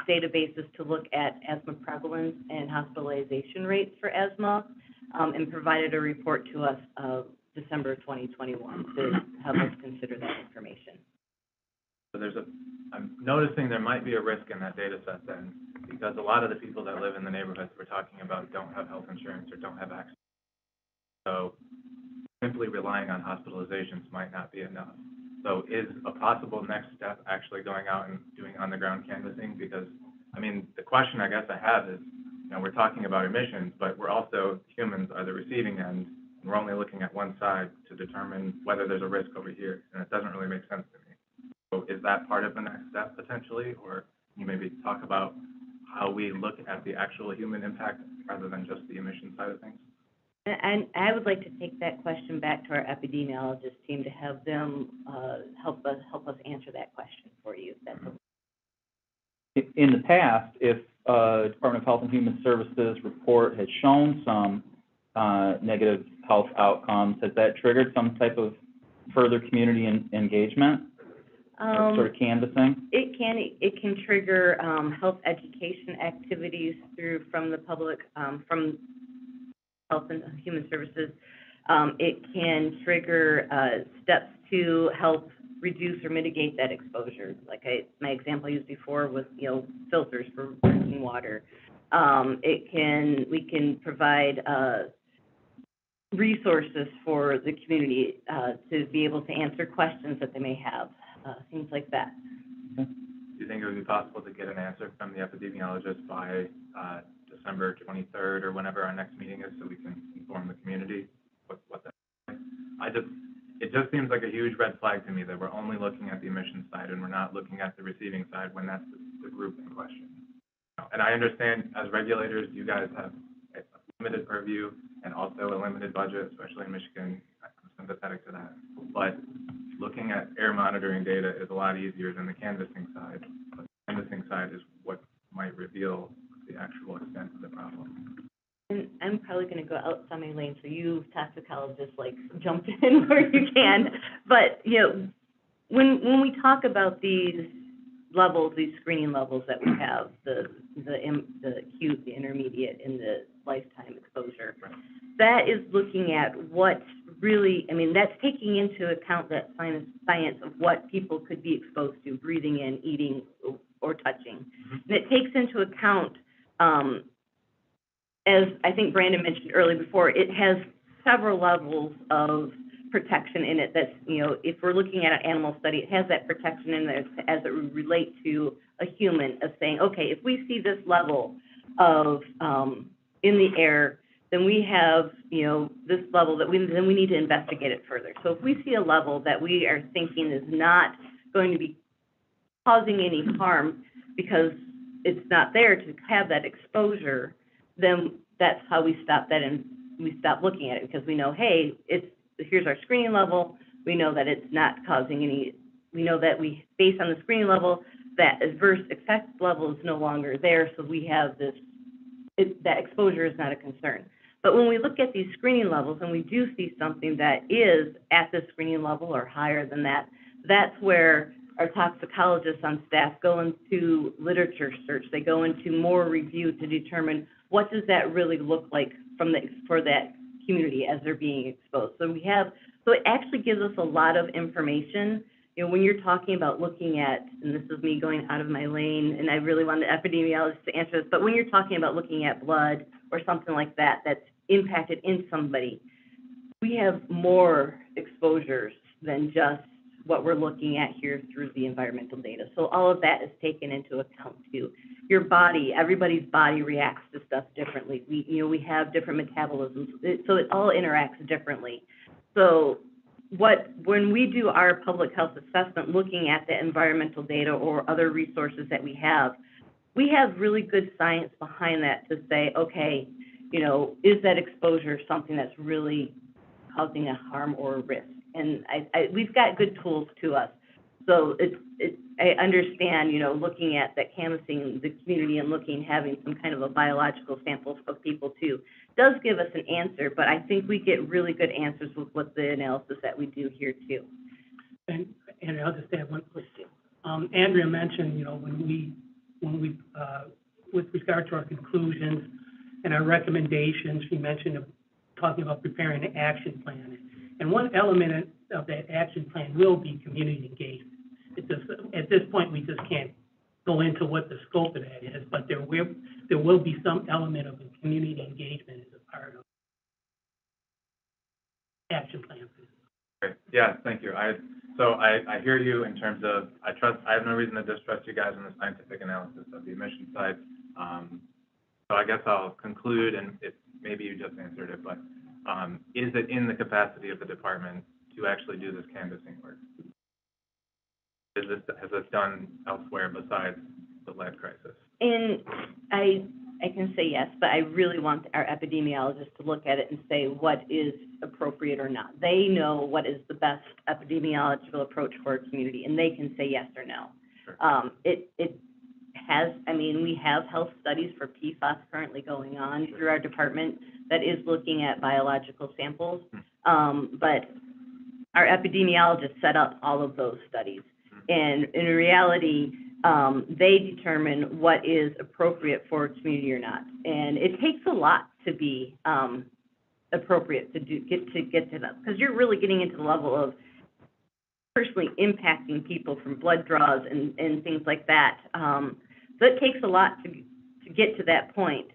databases to look at asthma prevalence and hospitalization rates for asthma, and provided a report to us December of 2021 to help us consider that information. So I'm noticing there might be a risk in that data set then, because a lot of the people that live in the neighborhoods we're talking about don't have health insurance or don't have access. So simply relying on hospitalizations might not be enough. So is a possible next step actually going out and doing on-the-ground canvassing? Because, the question I guess I have is, we're talking about emissions, but we're also, humans are the receiving end, and we're only looking at one side to determine whether there's a risk over here, and it doesn't really make sense to me. So is that part of the next step potentially, or can you maybe talk about how we look at the actual human impact rather than just the emission side of things? And I would like to take that question back to our epidemiologist team to have them help us answer that question for you. That's okay. In the past, if Department of Health and Human Services report has shown some negative health outcomes, has that triggered some type of further community engagement, sort of canvassing? It can trigger health education activities from the public, from Health and Human Services. It can trigger steps to help reduce or mitigate that exposure. Like my example I used before was, filters for drinking water. We can provide resources for the community to be able to answer questions that they may have, things like that. Do you think it would be possible to get an answer from the epidemiologist by December 23rd or whenever our next meeting is, so we can inform the community what that is? It just seems like a huge red flag to me that we're only looking at the emissions side and we're not looking at the receiving side when that's the group in question. And I understand as regulators, you guys have a limited purview and also a limited budget, especially in Michigan. I'm sympathetic to that. But looking at air monitoring data is a lot easier than the canvassing side. But the canvassing side is what might reveal the actual extent of the problem. And I'm probably going to go outside my lane, so you toxicologists, jump in where you can. But, when we talk about these levels, these screening levels that we have, the acute, the intermediate, and the lifetime exposure, that is looking at what really, that's taking into account that science of what people could be exposed to, breathing in, eating, or touching. Mm-hmm. And it takes into account, as I think Brandon mentioned earlier before, it has several levels of protection in it. That's, if we're looking at an animal study, it has that protection in there as it would relate to a human, of saying, okay, if we see this level of in the air, then we have, this level that then we need to investigate it further. So if we see a level that we are thinking is not going to be causing any harm because it's not there to have that exposure, then that's how we stop that and we stop looking at it, because we know, hey, here's our screening level. We know that it's not causing any, we know that based on the screening level, that adverse effect level is no longer there, so we have that exposure is not a concern. But when we look at these screening levels and we do see something that is at the screening level or higher than that, that's where our toxicologists on staff go into literature search. They go into more review to determine what does that really look like for that community as they're being exposed. So it actually gives us a lot of information. When you're talking about looking at, and this is me going out of my lane, and I really want the epidemiologist to answer this, but when you're talking about looking at blood or something like that that's impacted in somebody, we have more exposures than just what we're looking at here through the environmental data. So all of that is taken into account too. Your body, everybody's body reacts to stuff differently. We have different metabolisms, so it all interacts differently. So when we do our public health assessment, looking at the environmental data or other resources that we have, we have really good science behind that to say, okay, you know, is that exposure something that's really causing a harm or a risk? And we've got good tools to us. So I understand, you know, looking at that, canvassing the community and having some kind of a biological sample of people too, does give us an answer, but I think we get really good answers with what the analysis that we do here too. And I'll just add one quick thing. Andrea mentioned, you know, when we, with regard to our conclusions and our recommendations, she mentioned talking about preparing an action plan. And one element of that action plan will be community engagement. It's just, at this point, we just can't go into what the scope of that is, but there will be some element of community engagement as a part of action plan. Great. Yeah, thank you. So I hear you in terms of, I have no reason to distrust you guys on the scientific analysis of the emission side. So I guess I'll conclude, and maybe you just answered it, but is it in the capacity of the department to actually do this canvassing work? Has this done elsewhere besides the lead crisis? And I can say yes, but I really want our epidemiologists to look at it and say what is appropriate or not. They know what is the best epidemiological approach for our community, and they can say yes or no. Sure. It has, I mean, we have health studies for PFAS currently going on through our department that is looking at biological samples, but our epidemiologists set up all of those studies. And in reality, they determine what is appropriate for a community or not. And it takes a lot to be appropriate to get to that, because you're really getting into the level of personally impacting people from blood draws and things like that. So it takes a lot to get to that point,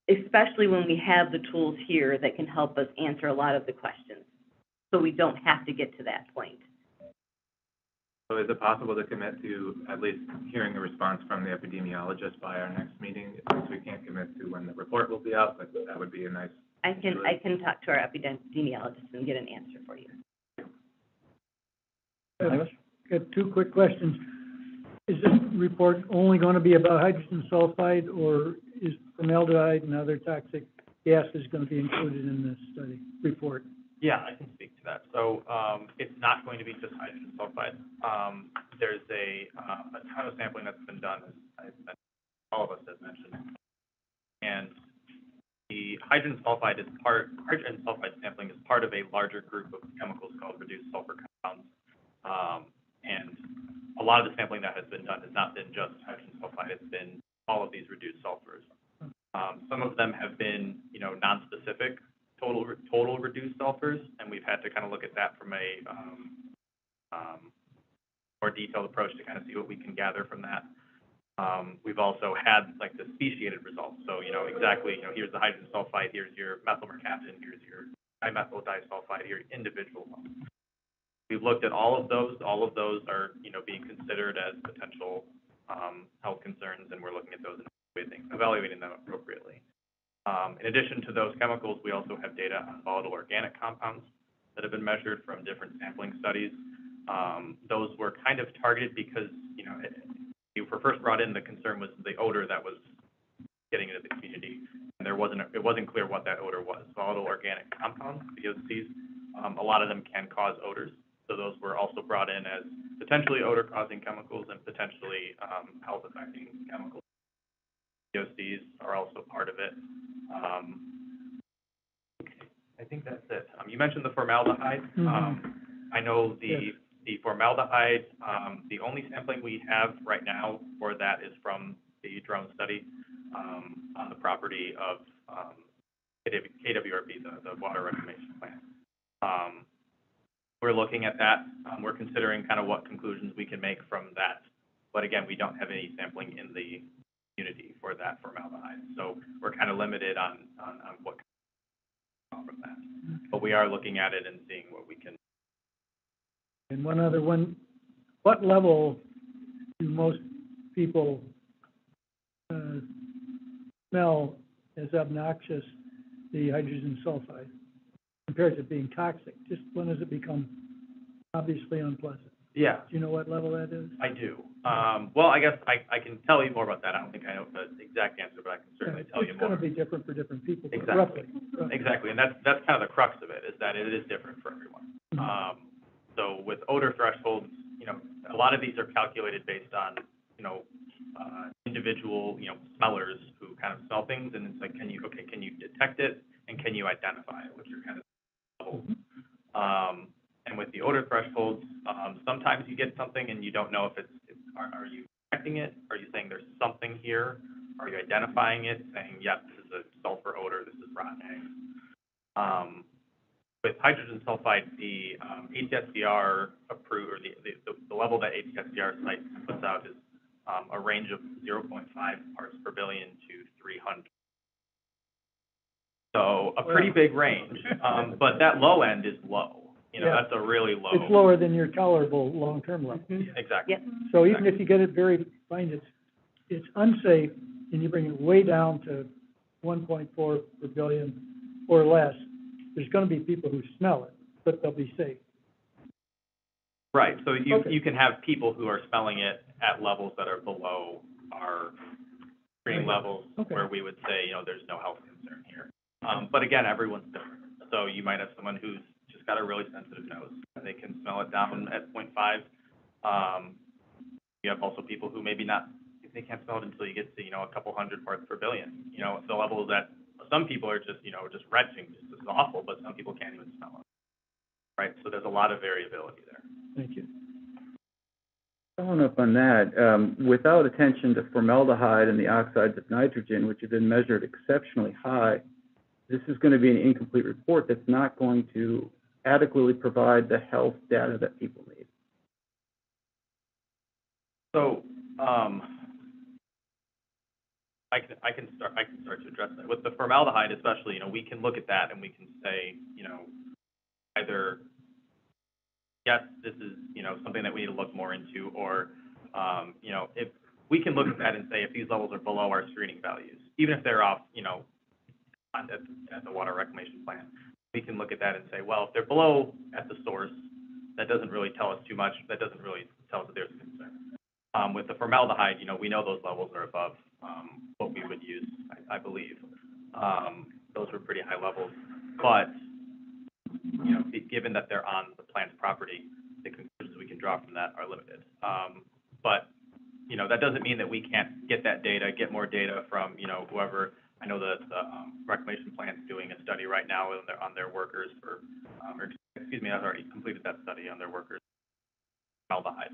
especially when we have the tools here that can help us answer a lot of the questions, so we don't have to get to that point. So is it possible to commit to at least hearing a response from the epidemiologist by our next meeting? Since we can't commit to when the report will be out, but that would be a nice. I can talk to our epidemiologist and get an answer for you. Got two quick questions. Is this report only going to be about hydrogen sulfide, or is formaldehyde and other toxic gases going to be included in this study report? Yeah, I can speak to that. So it's not going to be just hydrogen sulfide. There's a ton of sampling that's been done, as all of us have mentioned. And the hydrogen sulfide sampling is part of a larger group of chemicals called reduced sulfur compounds. And a lot of the sampling that has been done has not been just hydrogen sulfide, it's been all of these reduced sulfurs. Some of them have been, you know, non-specific total reduced sulfurs, and we've had to kind of look at that from a more detailed approach to kind of see what we can gather from that. We've also had like the speciated results, so you know exactly, you know, here's the hydrogen sulfide, here's your methyl mercaptan, here's your dimethyl disulfide, here individual ones. We've looked at all of those. All of those are, you know, being considered as potential health concerns, and we're looking at those and evaluating them appropriately. In addition to those chemicals, we also have data on volatile organic compounds that have been measured from different sampling studies. Those were kind of targeted because, you know, we were first brought in, the concern was the odor that was getting into the community, and it wasn't clear what that odor was. Volatile organic compounds, VOCs, a lot of them can cause odors, so those were also brought in as potentially odor-causing chemicals and potentially health-affecting chemicals. VOCs are also part of it. I think that's it. You mentioned the formaldehyde. I know the formaldehyde, the only sampling we have right now for that is from the drone study on the property of KWRP, the water reclamation plant. We're looking at that. We're considering kind of what conclusions we can make from that. But again, we don't have any sampling in the community for that formaldehyde. So we're kind of limited on what can come from that. But we are looking at it and seeing what we can. And one other one, what level do most people smell as obnoxious the hydrogen sulfide compared to being toxic? Just when does it become obviously unpleasant? Yeah. Do you know what level that is? I do. Well, I guess I can tell you more about that. I don't think I know the exact answer, but I can certainly tell you It's more. gonna be different for different people, but Exactly. roughly. Exactly, and that's kind of the crux of it, is that it is different for everyone. So with odor thresholds, you know, a lot of these are calculated based on, you know, individual, you know, smellers who kind of smell things, and it's like, can you detect it, and can you identify it, which are kind of levels. And with the odor thresholds, sometimes you get something and you don't know if are you detecting it? Are you saying there's something here? Are you identifying it, saying, yep, this is a sulfur odor, this is rotten eggs? With hydrogen sulfide, the ATSDR approved, or the level that ATSDR site puts out is a range of 0.5 parts per billion to 300. So a pretty big range, but that low end is low. You know, Yeah. that's a really low. It's lower than your tolerable long-term level. Exactly. Yep. So even if you get it find it's unsafe, and you bring it way down to 1.4 per billion or less, there's gonna be people who smell it, but they'll be safe. Right, so Okay. you can have people who are smelling it at levels that are below our screening levels, Okay. where we would say, you know, there's no health concern here. But again, everyone's different. So you might have someone who's just got a really sensitive nose, and they can smell it down at 0.5. You have also people who maybe they can't smell it until you get to, you know, a couple hundred parts per billion. You know, the level that some people are just, you know, just retching, just this is awful, but some people can't even smell it. Right, so there's a lot of variability there. Thank you. Following up on that, without attention to formaldehyde and the oxides of nitrogen, which have been measured exceptionally high, this is going to be an incomplete report that's not going to adequately provide the health data that people need. So, I can start to address that. With the formaldehyde especially, you know, we can look at that and we can say, you know, either, yes, this is, you know, something that we need to look more into, or, you know, if we can look at that and say if these levels are below our screening values, even if they're off, you know, at the water reclamation plant, we can look at that and say, well, if they're below at the source, that doesn't really tell us too much. That doesn't really tell us that there's a concern. With the formaldehyde, you know, we know those levels are above what we would use, I believe. Those were pretty high levels, but, you know, given that they're on the plant's property, the conclusions we can draw from that are limited. But, you know, that doesn't mean that we can't get that data, get more data from, you know, whoever. I know that the reclamation plant's doing a study right now on their workers for, has already completed that study on their workers formaldehyde.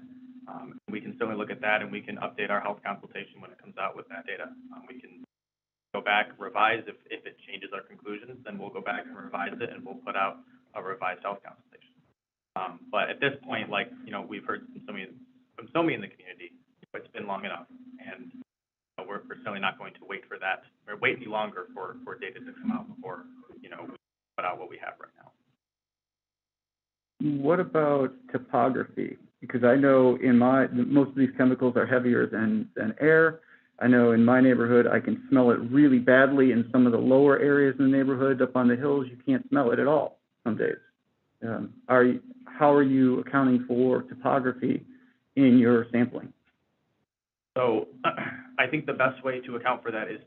We can certainly look at that, and we can update our health consultation when it comes out with that data. We can go back, revise, if it changes our conclusions, then we'll go back and revise it, and we'll put out a revised health consultation. But at this point, like, you know, we've heard from so many in the community, it's been long enough, and we're certainly not going to wait for that, or wait any longer for data to come out before, you know, we put out what we have right now. What about topography? Because I know most of these chemicals are heavier than air. I know in my neighborhood, I can smell it really badly. In some of the lower areas in the neighborhood, up on the hills, you can't smell it at all some days. How are you accounting for topography in your sampling? So I think the best way to account for that is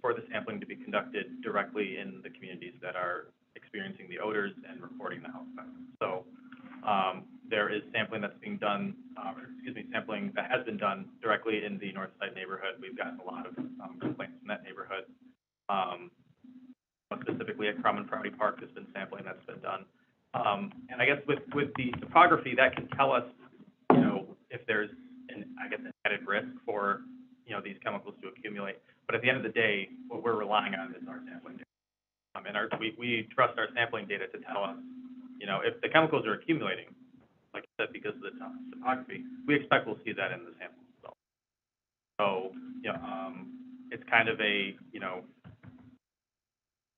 for the sampling to be conducted directly in the communities that are experiencing the odors and reporting the health effects. So there is sampling that's being done, sampling that has been done directly in the Northside neighborhood. We've gotten a lot of complaints in that neighborhood. Specifically at Crum and Prouty Park, there's been sampling that's been done. And I guess with the topography, that can tell us, you know, if there's an added risk for, you know, these chemicals to accumulate. But at the end of the day, what we're relying on is our sampling data. And we trust our sampling data to tell us, you know, if the chemicals are accumulating, like I said, because of the topography, we expect we'll see that in the sample itself. So, you know, it's kind of a, you know,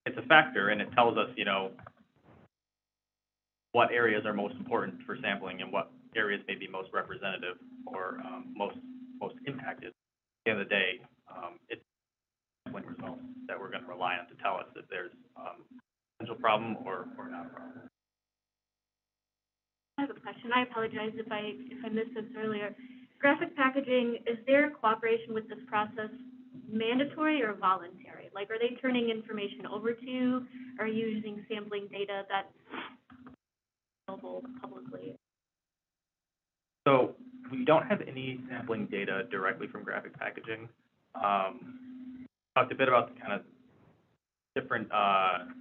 it's a factor, and it tells us, you know, what areas are most important for sampling and what areas may be most representative or most impacted. At the end of the day, it's sampling results that we're going to rely on to tell us if there's a potential problem or not a problem. I have a question. I apologize if I missed this earlier. graphic packaging, is their cooperation with this process mandatory or voluntary? Like, are they turning information over to you? Are you using sampling data that's available publicly? So we don't have any sampling data directly from graphic packaging. Talked a bit about the kind of different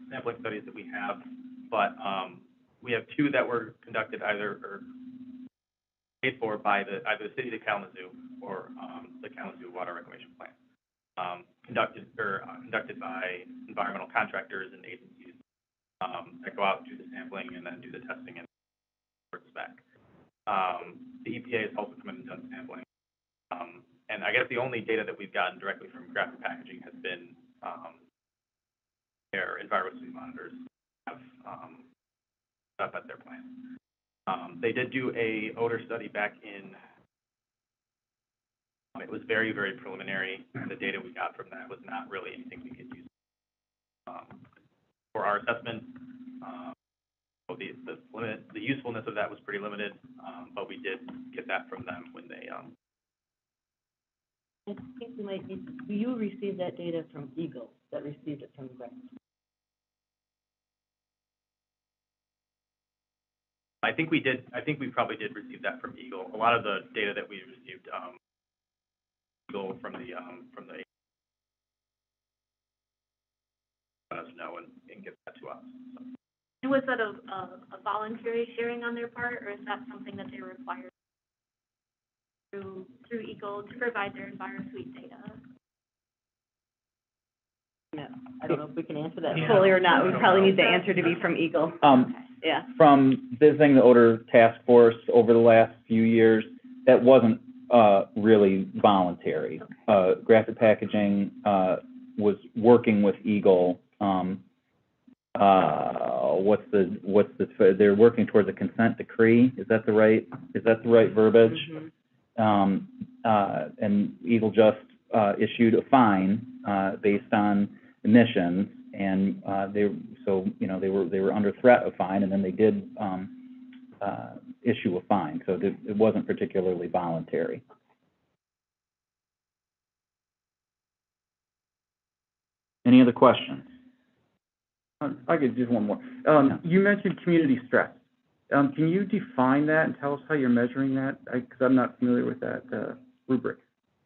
sampling studies that we have, but we have two that were conducted or paid for by either the city of Kalamazoo or the Kalamazoo Water Reclamation Plant. Conducted by environmental contractors and agencies that go out and do the sampling and then do the testing and report back. The EPA has also come in and done sampling. And I guess the only data that we've gotten directly from graphic packaging has been their environmental monitors have up at their plant. They did do a odor study back in, it was very, very preliminary, and the data we got from that was not really anything we could use for our assessment. So the usefulness of that was pretty limited, but we did get that from them when they I think we might need, do you receive that data from Eagle, that received it from Grant? I think we did. I think we probably did receive that from Eagle. A lot of the data that we received, Eagle from the let us know and get that to us. So. And was that a voluntary sharing on their part, or is that something that they required through Eagle to provide their EnviroSuite data? No, I don't know if we can answer that Yeah. fully or not. We probably need the answer to be from Eagle. Yeah. From visiting the odor task force over the last few years, that wasn't really voluntary. Graphic Packaging was working with Eagle. They're working towards a consent decree. Is that the right verbiage? Mm-hmm. And Eagle just issued a fine based on emissions, and they were under threat of fine, and then they did issue a fine. So it wasn't particularly voluntary. Any other questions? I could just one more. You mentioned community stress. Can you define that and tell us how you're measuring that? Because I'm not familiar with that rubric.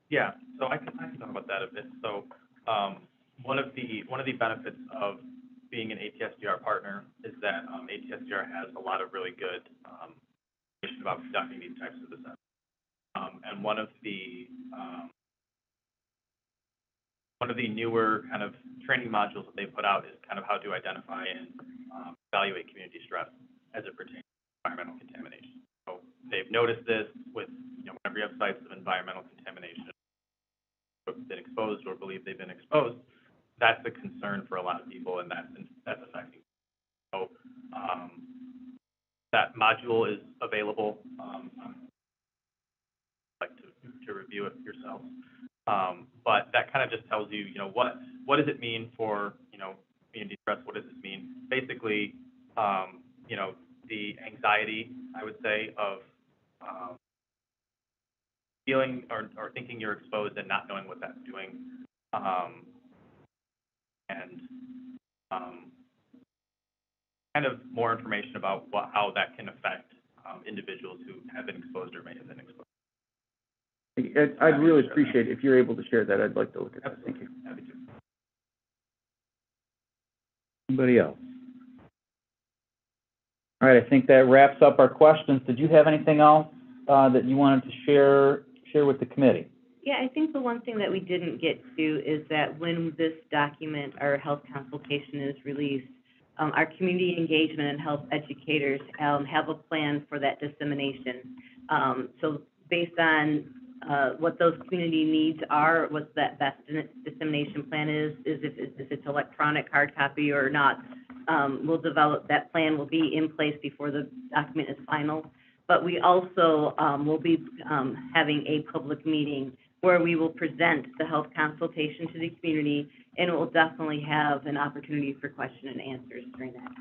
Yeah, so I can talk about that a bit. So one of the benefits of being an ATSDR partner is that ATSDR has a lot of really good information about conducting these types of assessments. And one of the newer kind of training modules that they put out is kind of how to identify and evaluate community stress as it pertains to environmental contamination. So they've noticed this with, whenever you have sites of environmental contamination, been exposed or believe they've been exposed, that's a concern for a lot of people, and that's affecting. So that module is available. Like to review it yourself. But that kind of just tells you, what does it mean for, community stress? What does this mean? Basically, the anxiety, I would say, of feeling or thinking you're exposed and not knowing what that's doing, and kind of more information about how that can affect individuals who have been exposed or may have been exposed. I'd really appreciate it if you're able to share that. I'd like to look at that. Thank you. Happy to. Anybody else? All right, I think that wraps up our questions. Did you have anything else that you wanted to share with the committee? Yeah, I think the one thing that we didn't get to is that when this document, our health consultation, is released, our community engagement and health educators have a plan for that dissemination. So based on what those community needs are, what that best dissemination plan is if it's electronic, hard copy or not, we'll develop, that plan will be in place before the document is final. But we also will be having a public meeting where we will present the health consultation to the community, and it will definitely have an opportunity for question and answers during that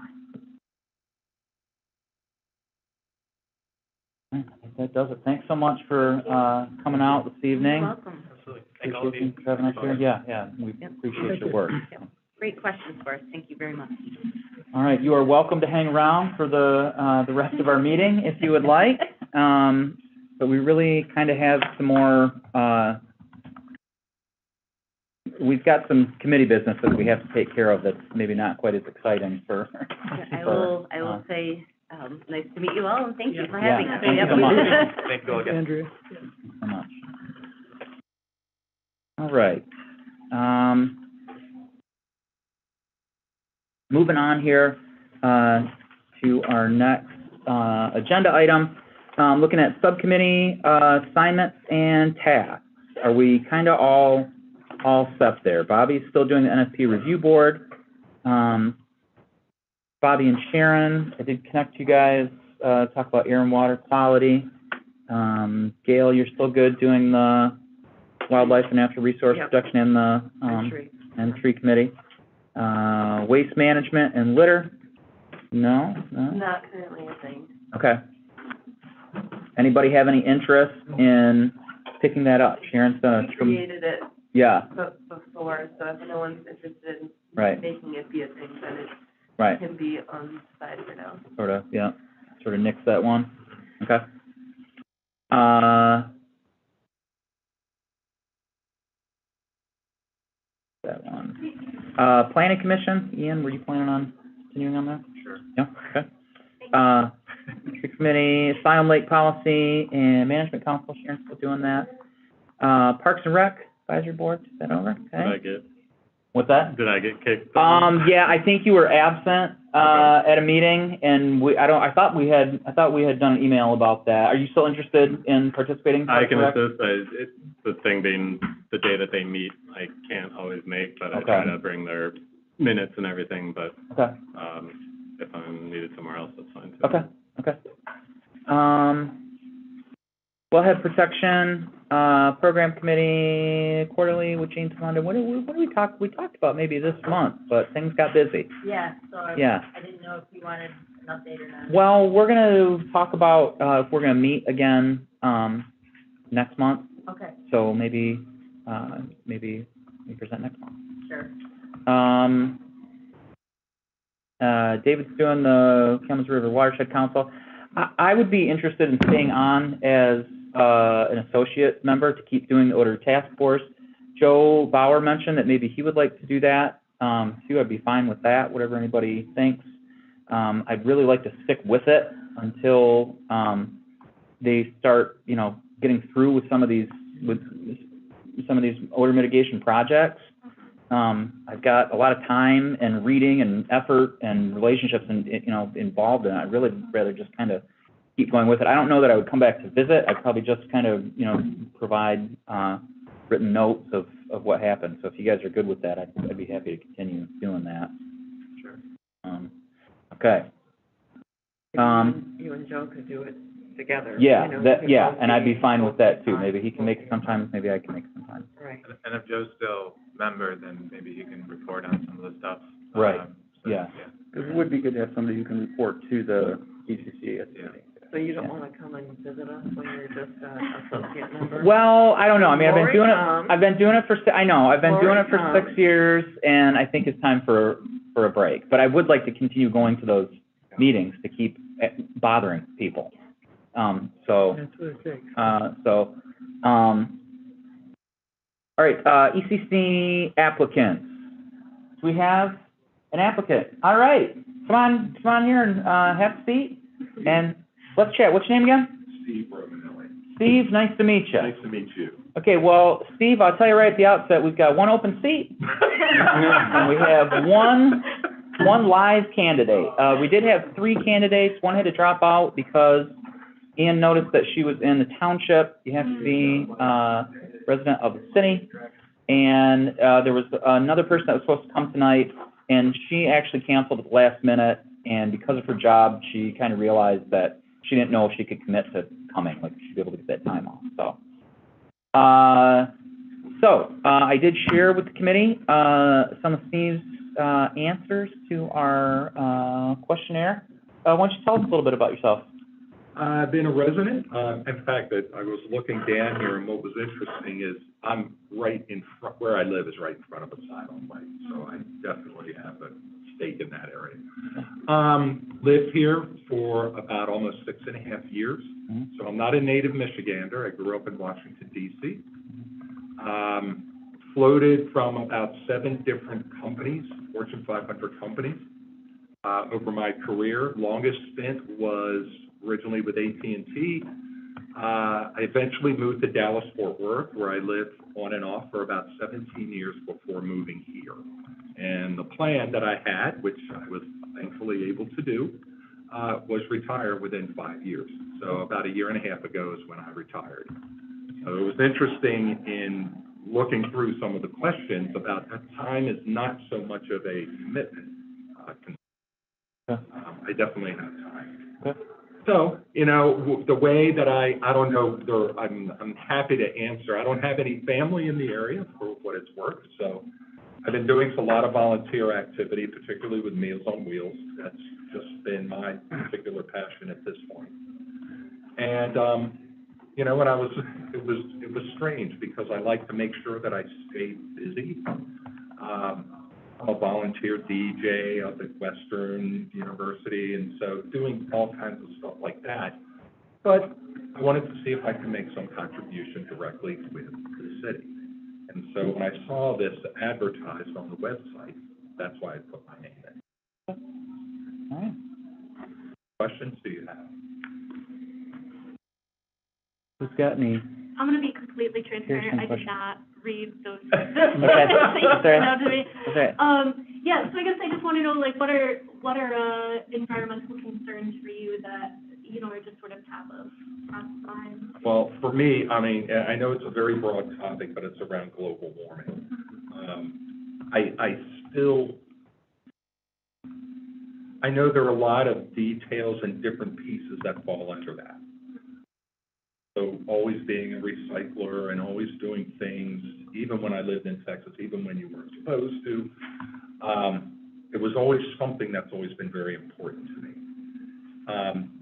time. I think that does it. Thanks so much for, coming out this evening. You're welcome. Absolutely. Thank all of Appreciate you. you having us here. Yeah, we Yep. appreciate your work. Great questions for us. Thank you very much. All right, you are welcome to hang around for the rest of our meeting if you would like. But we really kind of have some more, we've got some committee business that we have to take care of that's maybe not quite as exciting for. I will say, nice to meet you all, and thank you for Yeah, having us. thank you so much. Thank you all again. Andrea. Thank you so much. All right. Moving on here to our next agenda item, looking at subcommittee assignments and tasks. Are we kind of all set there? Bobby's still doing the NFP review board. Bobby and Sharon, I did connect you guys, talk about air and water quality. Gail, you're still good doing the wildlife and natural resource Yep. protection and the and tree committee. Waste management and litter? No? Not currently a thing. Okay. Anybody have any interest in picking that up? Sharon's done We created it yeah, before, so if no one's interested in right, making it be a thing, then it right. can be on the side for now. Sort of nix that one. Okay. That one. Planning commission, Ian, were you planning on continuing on that? Sure. Yeah, okay. Tree committee, Asylum Lake Policy and Management Council, Sharon's still doing that. Parks and Rec Advisory Board, is that over? Okay. What's that? Did I get kicked? Yeah, I think you were absent, at a meeting, and I thought we had done an email about that. Are you still interested in participating? in I Parks can and Rec? assist, the thing being, the day that they meet, I can't always make, but I Okay. try to bring their minutes and everything, but, Okay. if I'm needed somewhere else, that's fine too. Okay. Wellhead Protection, Program Committee, quarterly with Gene Tamanda. What did we talk? We talked about maybe this month, but things got busy. Yeah, so Yeah. I didn't know if you wanted an update or not. Well, we're gonna talk about, if we're gonna meet again, next month. Okay, So maybe we present next month. sure. David's doing the Kalamazoo River Watershed Council. I would be interested in staying on as, an associate member to keep doing the Odor Task Force. Joe Bauer mentioned that maybe he would like to do that. Sue, I'd be fine with that, whatever anybody thinks. I'd really like to stick with it until, they start, getting through with some of these odor mitigation projects. I've got a lot of time and reading and effort and relationships involved in it. I'd really rather just kind of keep going with it. I don't know that I would come back to visit. I'd probably just kind of, provide, written notes of what happened. So if you guys are good with that, I'd be happy to continue doing that. Sure. Okay. You and Joe could do it together. Yeah, you could and I'd be both fine with that too. both Maybe he can make it both sometimes, maybe I can make it sometimes. Right. And if Joe's still member, then maybe he can report on some of the stuff. Right. So, Yeah. It would be good to have somebody who can report to the ECC at the Yeah. meeting. So you don't want to come and visit us when you're just an associate member? Well, I don't know. I mean, I've been Lori doing it. comes. I've been doing it for. I know. I've been Lori doing it for comes. 6 years, and I think it's time for a break. But I would like to continue going to those meetings to keep bothering people. So. That's what it takes. All right. ECC applicants. Do we have an applicant? All right. Come on here and have a seat, and let's chat. What's your name again? Steve Romanelli. Steve, nice to meet you. Nice to meet you. Okay, well, Steve, I'll tell you right at the outset, we've got one open seat, and we have one live candidate. We did have 3 candidates. One had to drop out because Ian noticed that she was in the township. You have to be resident of the city. And there was another person that was supposed to come tonight, and she actually canceled at the last minute. And because of her job, she kind of realized that she didn't know if she could commit to coming, like she'd be able to get that time off. So I did share with the committee some of Steve's answers to our questionnaire. Why don't you tell us a little bit about yourself? I've been a resident. In fact, I was looking down here, and what was interesting is I'm right in front, where I live is right in front of a silent lake, so I definitely have a stake in that area. Lived here for about almost 6.5 years, so I'm not a native Michigander. I grew up in Washington, D.C. Floated from about 7 different companies, Fortune 500 companies, over my career. Longest stint was originally with AT&T. I eventually moved to Dallas-Fort Worth, where I lived on and off for about 17 years before moving here. And the plan that I had, which I was thankfully able to do, was retire within 5 years. So about 1.5 years ago is when I retired. So it was interesting in looking through some of the questions about that time is not so much of a commitment. I definitely have time. So, you know, the way that I don't know, I'm happy to answer. I don't have any family in the area for what it's worth, so I've been doing a lot of volunteer activity, particularly with Meals on Wheels. That's just been my particular passion at this point. And, you know, it was strange because I like to make sure that I stay busy. I'm a volunteer DJ up at Western University, and so doing all kinds of stuff like that. But I wanted to see if I could make some contribution directly with the city. And so when I saw this advertised on the website, that's why I put my name in. All right. Questions do you have? Who's got any? I'm gonna be completely transparent. I did questions. not read those. Okay. Now to me. Okay. Yeah, so I guess I just want to know, like, what are environmental concerns for you that, you know, are just sort of top of mind? Well, for me, I mean, I know it's a very broad topic, but it's around global warming. I know there are a lot of details and different pieces that fall under that. So always being a recycler and always doing things, even when I lived in Texas, even when you weren't supposed to, it was always something that's always been very important to me.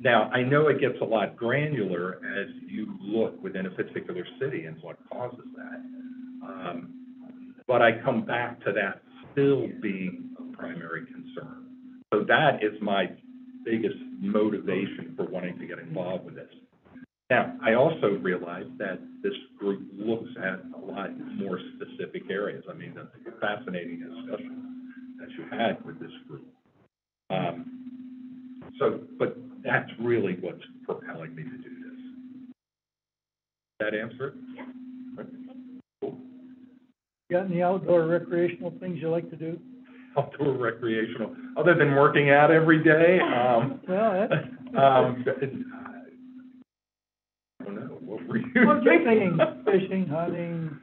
Now, I know it gets a lot granular as you look within a particular city and what causes that. But I come back to that still being a primary concern. So that is my biggest motivation for wanting to get involved with this. Now, I also realize that this group looks at a lot more specific areas. I mean, that's a fascinating discussion that you had with this group. But that's really what's propelling me to do this. That answer it? Yeah. Cool. Got any outdoor recreational things you like to do? Outdoor recreational, other than working out every day, Well, that's... I don't know, what were you Well, thinking? fishing, hunting.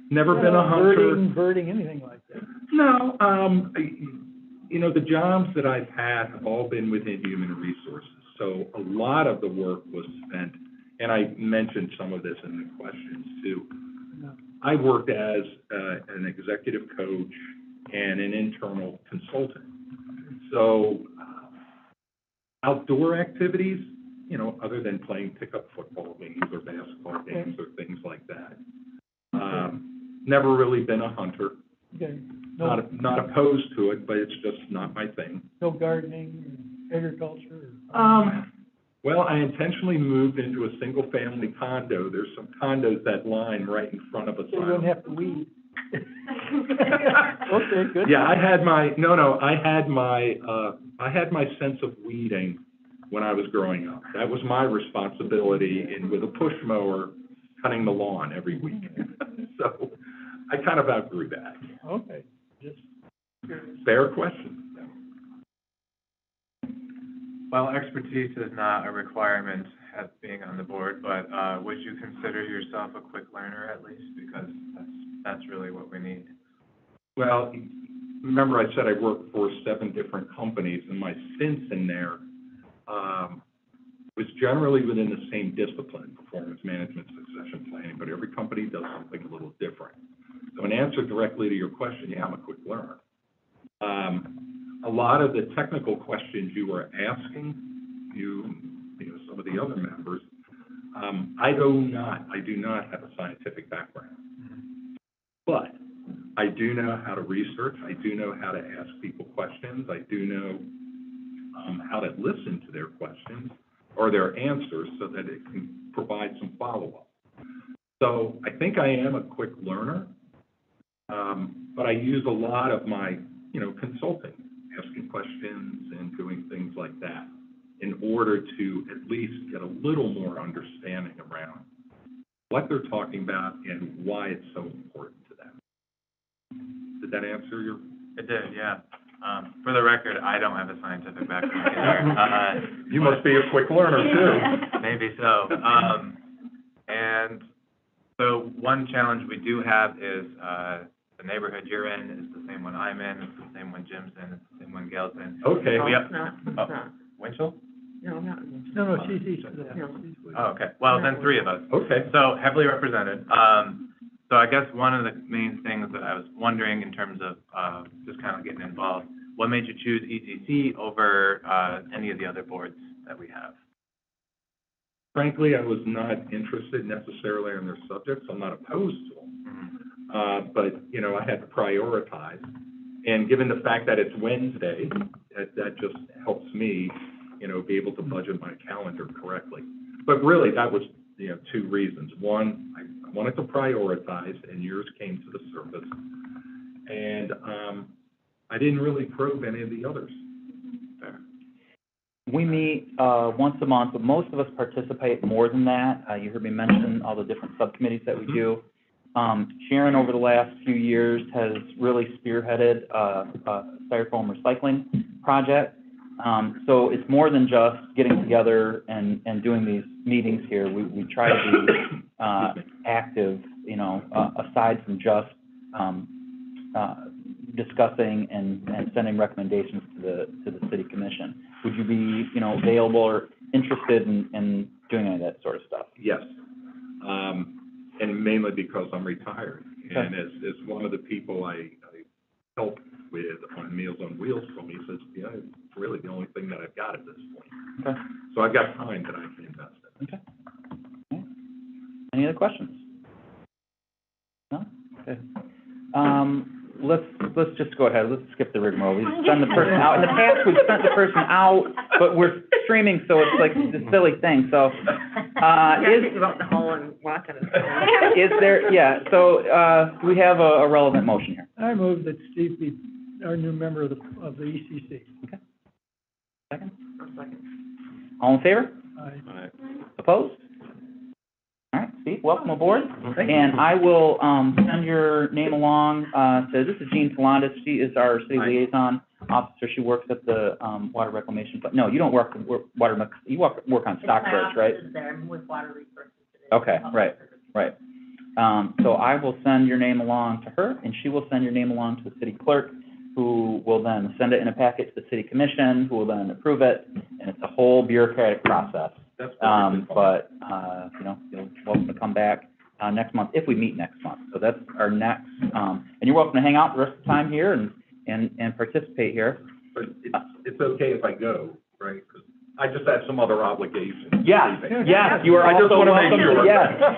Never been a hunter. Birding, anything like that. No, you know, the jobs that I've had have all been within human resources. So a lot of the work was spent, and I mentioned some of this in the questions too. I worked as an executive coach and an internal consultant. So outdoor activities, you know, other than playing pickup football games or basketball games or things like that. Never really been a hunter. Okay. Not opposed to it, but it's just not my thing. No gardening, agriculture? Well, I intentionally moved into a single-family condo. There's some condos that line right in front of us. So you don't have to weed. Okay, good. Yeah, I had my sense of weeding when I was growing up. That was my responsibility with a push mower, cutting the lawn every week. So I kind of outgrew that. Okay, just Fair question. Well, expertise is not a requirement as being on the board, but would you consider yourself a quick learner at least? Because that's really what we need. Well, remember I said I worked for 7 different companies, and my stints in there was generally within the same discipline, performance management, succession planning, but every company does something a little different. So in answer directly to your question, yeah, I'm a quick learner. A lot of the technical questions you were asking, some of of the other members, I do not have a scientific background. But I do know how to research, I do know how to ask people questions, I do know how to listen to their questions or their answers so that it can provide some follow-up. So I think I am a quick learner, but I use a lot of my, consulting, asking questions and doing things like that in order to at least get a little more understanding around what they're talking about and why it's so important to them. Did that answer your? It did, yeah. For the record, I don't have a scientific background either. You must be a quick learner too. Maybe so. And so one challenge we do have is, the neighborhood you're in is the same one I'm in, it's the same one Jim's in, it's the same one Gail's in. Okay. No, We it's not, it's not. Winchell? No, not. No, she's east of that. No. Oh, okay. Well, then three of us. Okay. So heavily represented. So I guess one of the main things that I was wondering in terms of, just kind of getting involved, what made you choose ECC over, any of the other boards that we have? Frankly, I was not interested necessarily in their subjects. I'm not opposed to them. But, I had to prioritize. And given the fact that it's Wednesday, that just helps me, be able to budget my calendar correctly. But really, that was, two reasons. One, I wanted to prioritize, and yours came to the surface. And I didn't really probe any of the others. Fair. We meet once a month, but most of us participate more than that. You heard me mention all the different subcommittees that we do. Sharon, over the last few years, has really spearheaded a styrofoam recycling project. So it's more than just getting together and doing these meetings here. We try to be active, aside from just discussing and sending recommendations to the city commission. Would you be, available or interested in doing any of that sort of stuff? Yes. And mainly because I'm retired. Okay. And as one of the people I help with on Meals on Wheels told me, he says, yeah, it's really the only thing that I've got at this point. Okay. So I've got time that I can invest in. Okay. Okay. Any other questions? No? Okay. Let's just go ahead. Let's skip the rigmarole. We send the person out. In the past, we've sent the person out, but we're streaming, so it's like a silly thing. So, Think about the hall and watching it. is there? Yeah. So, do we have a relevant motion here? I move that Steve be our new member of the ECC. Okay. Second. I'll second. All in favor? Aye. Opposed? All right, Steve, welcome aboard. Thank you. And I will send your name along to, this is Jean Talandas. She is our city liaison officer. She works at the water reclamation, but no, you don't work with water, you work on Stockbridge, right? There, I'm with Water Resources today. Okay, right. So I will send your name along to her, and she will send your name along to the city clerk, who will then send it in a packet to the city commission, who will then approve it, and it's a whole bureaucratic process. That's perfectly fine. But, you're welcome to come back, next month, if we meet next month. So that's our next, and you're welcome to hang out the rest of the time here and participate here. But it's okay if I go, right? 'Cause I just had some other obligations. Yes, you are I just also wanna make welcome. sure.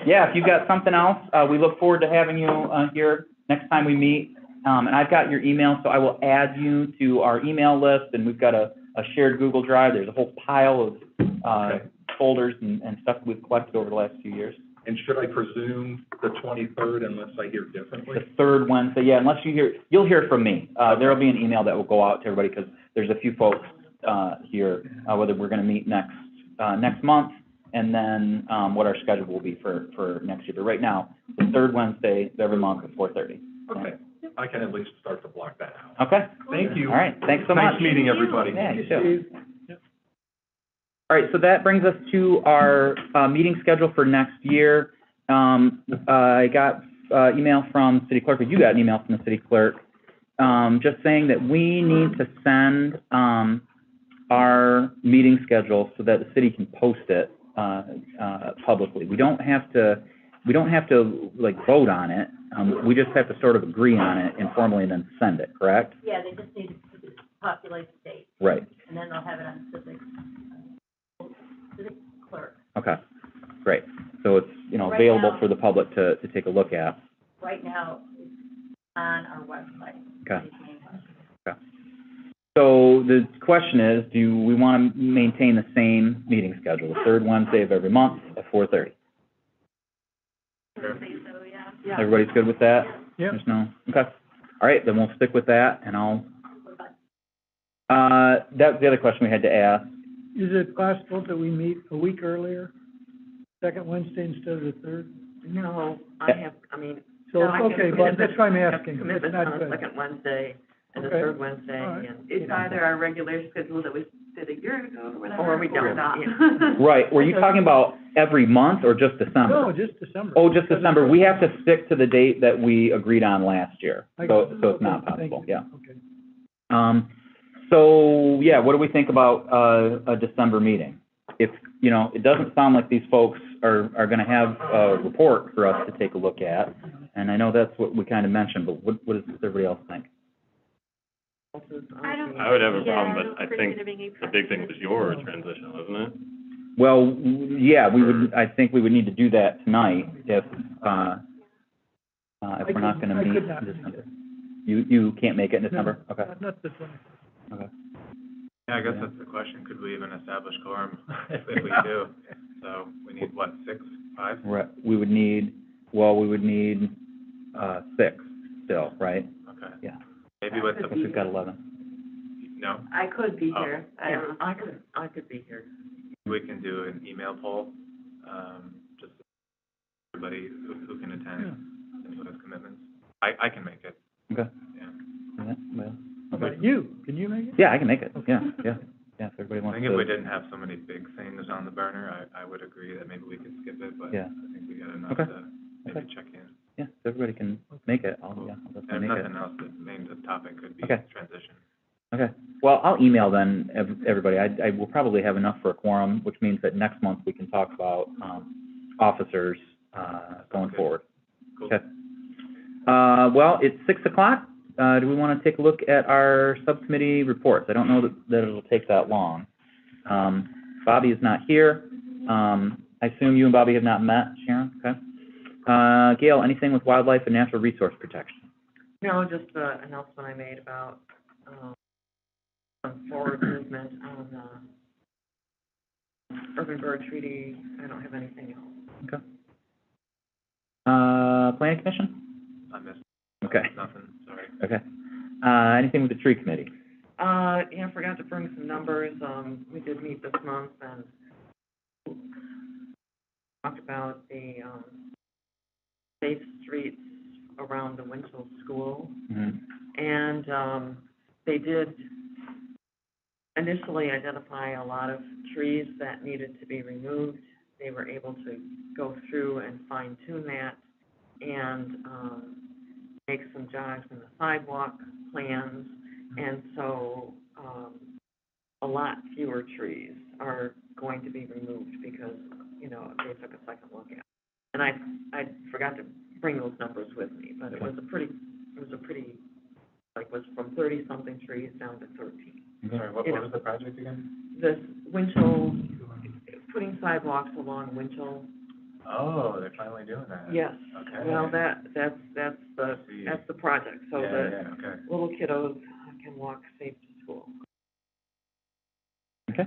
Yes, if you've got something else, we look forward to having you, here next time we meet. And I've got your email, so I will add you to our email list, and we've got a shared Google Drive. There's a whole pile of, Okay. folders and stuff we've collected over the last few years. And should I presume the 23rd unless I hear differently? The third Wednesday, yeah, unless you'll hear from me. There'll be an email that will go out to everybody, because there's a few folks, here, whether we're gonna meet next month, and then, what our schedule will be for next year. But right now, the third Wednesday of every month at 4:30. Okay, I can at least start to block that out. Okay? Thank you. All right, thanks so much. Nice meeting everybody. Yeah, you too. All right, so that brings us to our meeting schedule for next year. I got email from city clerk, or you got an email from the city clerk, just saying that we need to send our meeting schedule so that the city can post it publicly. We don't have to like vote on it. We just have to sort of agree on it informally and then send it, correct? Yeah, they just need to populate the date, Right. and then they'll have it on civic clerk. available now- for the public to take a look at. Right now, it's on our website. Okay. Okay. So the question is, do we want to maintain the same meeting schedule, the third Wednesday of every month at 4:30? I would say so, yeah. Everybody's good with that? Yep. There's no, okay. All right, then we'll stick with that, and I'll, that's the other question we had to ask. Is it possible that we meet a week earlier, second Wednesday instead of the third? No, I mean. So, no, I have okay, but that's why I'm commitments- asking. I have It's commitments not on the good. second Wednesday and the Okay. third Wednesday, All right. and. It's either our regular schedule that we did a year ago or whatever. Or we don't. not. Right, were you talking about every month or just December? No, just December. Oh, just December. We have to stick to the date that we agreed on last year, I so, got it. so it's not Okay, thank possible, you. yeah. Okay. So, yeah, what do we think about, a December meeting? If, you know, it doesn't sound like these folks are gonna have a report for us to take a look at, and I know that's what we kind of mentioned, but what does everybody else think? I don't. I would have a yeah, problem, I but don't I foresee think there being any the big thing was your transition, wasn't it? Well, yeah, I think we would need to do that tonight if we're not gonna I meet could not in make December. it. You can't make it in December? No, Okay, not the 20th. okay. Yeah, I guess that's the question, could we even establish quorum if we do? So, we need, what, 6, 5? Right, we would need 6 still, right? Okay. Yeah. Maybe with If the, we've got 11. no, I could be Oh. here. Yeah, I could be here. we can do an email poll, just everybody who can attend and who has commitments. I can make it, Okay. yeah. Yeah, well, How okay. about you? Can you make it? Yeah, I can make it, yeah, if everybody I wants think if we to. didn't have so many big things on the burner, I would agree that maybe we could skip it, but Yeah. I think we got enough Okay. to maybe Okay. check in. Yeah, if everybody can make it, I'll And if definitely make it. nothing else, the main topic could be Okay. transition. Okay, well, I'll email then, everybody, I will probably have enough for a quorum, which means that next month we can talk about, officers, going Okay. forward. Cool. Okay. Well, it's 6 o'clock, do we want to take a look at our subcommittee reports? I don't know that it'll take that long. Bobby is not here, I assume you and Bobby have not met, Sharon, okay? Gail, anything with wildlife and natural resource protection? No, just the announcement I made about, some forward movement on, urban bird treaty. I don't have anything else. Okay. Planning commission? I missed Okay, nothing, sorry. okay. Anything with the tree committee? Yeah, I forgot to bring some numbers. We did meet this month and talked about the, safe streets around the Winchell School. Mhm. And, they did initially identify a lot of trees that needed to be removed. They were able to go through and fine tune that and, make some jogs in the sidewalk plans. And so, a lot fewer trees are going to be removed because, you know, they took a second look at it. And I forgot to bring those numbers with me, but it was a pretty, like, was from 30-something trees down to 13. Sorry, what was the project again? This Winchell, putting sidewalks along Winchell. Oh, they're finally doing that? Yes. Okay. Well, that's see. the project, so Yeah, that yeah, okay. little kiddos can walk safe to school. Okay.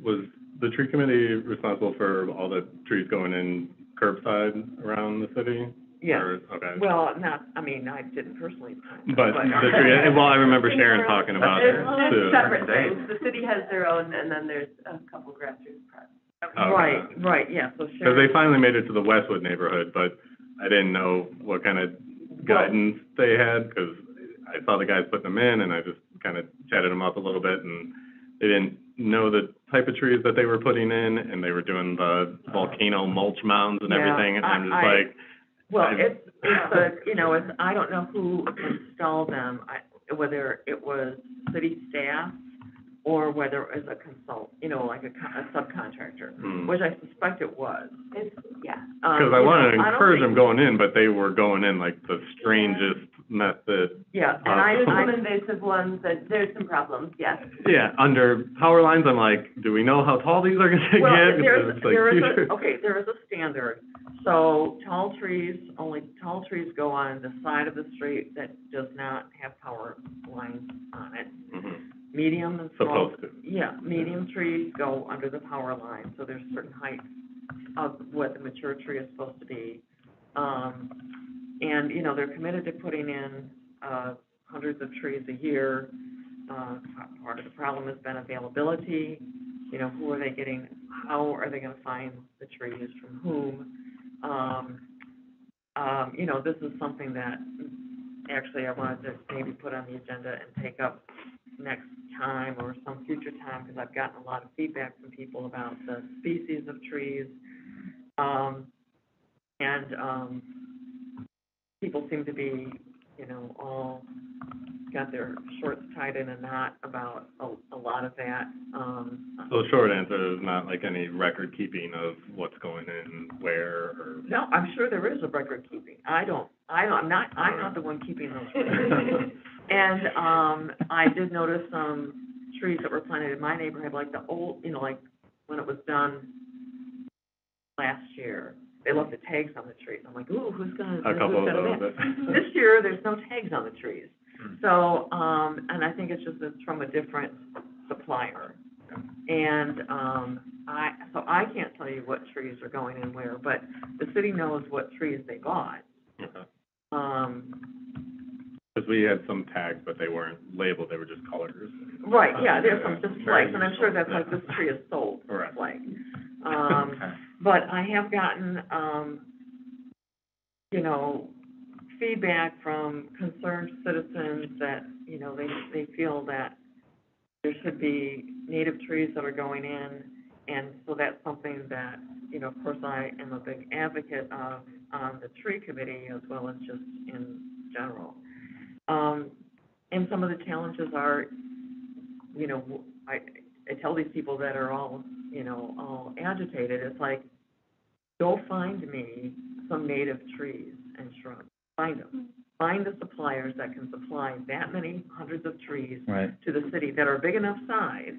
Was the tree committee responsible for all the trees going in curbside around the city? Yes. Or- Okay. Well, I didn't personally. But the tree, well, I remember Sharon talking about it There's too. separate things. The city has their own, and then there's a couple grassroots projects. Oh, okay. Right, yeah, so Because Sharon. they finally made it to the Westwood neighborhood, but I didn't know what kind of guidance they had, because I saw the guys putting them in, and I just kind of chatted them up a little bit, and they didn't know the type of trees that they were putting in, and they were doing the volcano mulch mounds and Yeah, everything, and I'm just I- like, Well, I've- it's I don't know who installed them, whether it was city staff or whether it was a like a subcontractor, which I suspect it was. Yeah. because I wanted to encourage them going in, but they were going in like the strangest method. Yeah, And there's some invasive ones that, there's some problems, yes. Yeah, under power lines, I'm like, do we know how tall these are gonna Well, get? there Because is it's like huge. there is a standard, So tall trees, only tall trees go on the side of the street that does not have power lines on it. Mhm. Medium and small. Supposed to. Yeah, medium trees go under the power line, so there's certain heights of what the mature tree is supposed to be. And, you know, they're committed to putting in, hundreds of trees a year. Part of the problem has been availability. You know, who are they getting, how are they gonna find the trees, from whom? You know, this is something that actually I wanted to maybe put on the agenda and take up next time or some future time, because I've gotten a lot of feedback from people about the species of trees. People seem to be, you know, all got their shorts tied in a knot about a lot of that. So the short answer is not like any record keeping of what's going in where, or? No, I'm sure there is a record keeping. I'm not the one keeping those records. And, I did notice some trees that were planted in my neighborhood, like the old, you know, like when it was done last year, they left the tags on the trees. I'm like, ooh, who's gonna A couple of those. This year, there's no tags on the trees. So, and I think it's just it's from a different supplier. And, so I can't tell you what trees are going in where, but the city knows what trees they bought. Okay. Because we had some tags, but they weren't labeled, they were just colors. Right, yeah, there's some just flags, and I'm sure that's like this tree is sold, Correct. flag. But I have gotten, you know, feedback from concerned citizens that, you know, they feel that there should be native trees that are going in, and so that's something that, you know, of course I am a big advocate of on the tree committee as well as just in general. And some of the challenges are, you know, I tell these people that are all, you know, all agitated, it's like, go find me some native trees and shrubs. Find them. Find the suppliers that can supply that many hundreds of trees to the city that are big enough size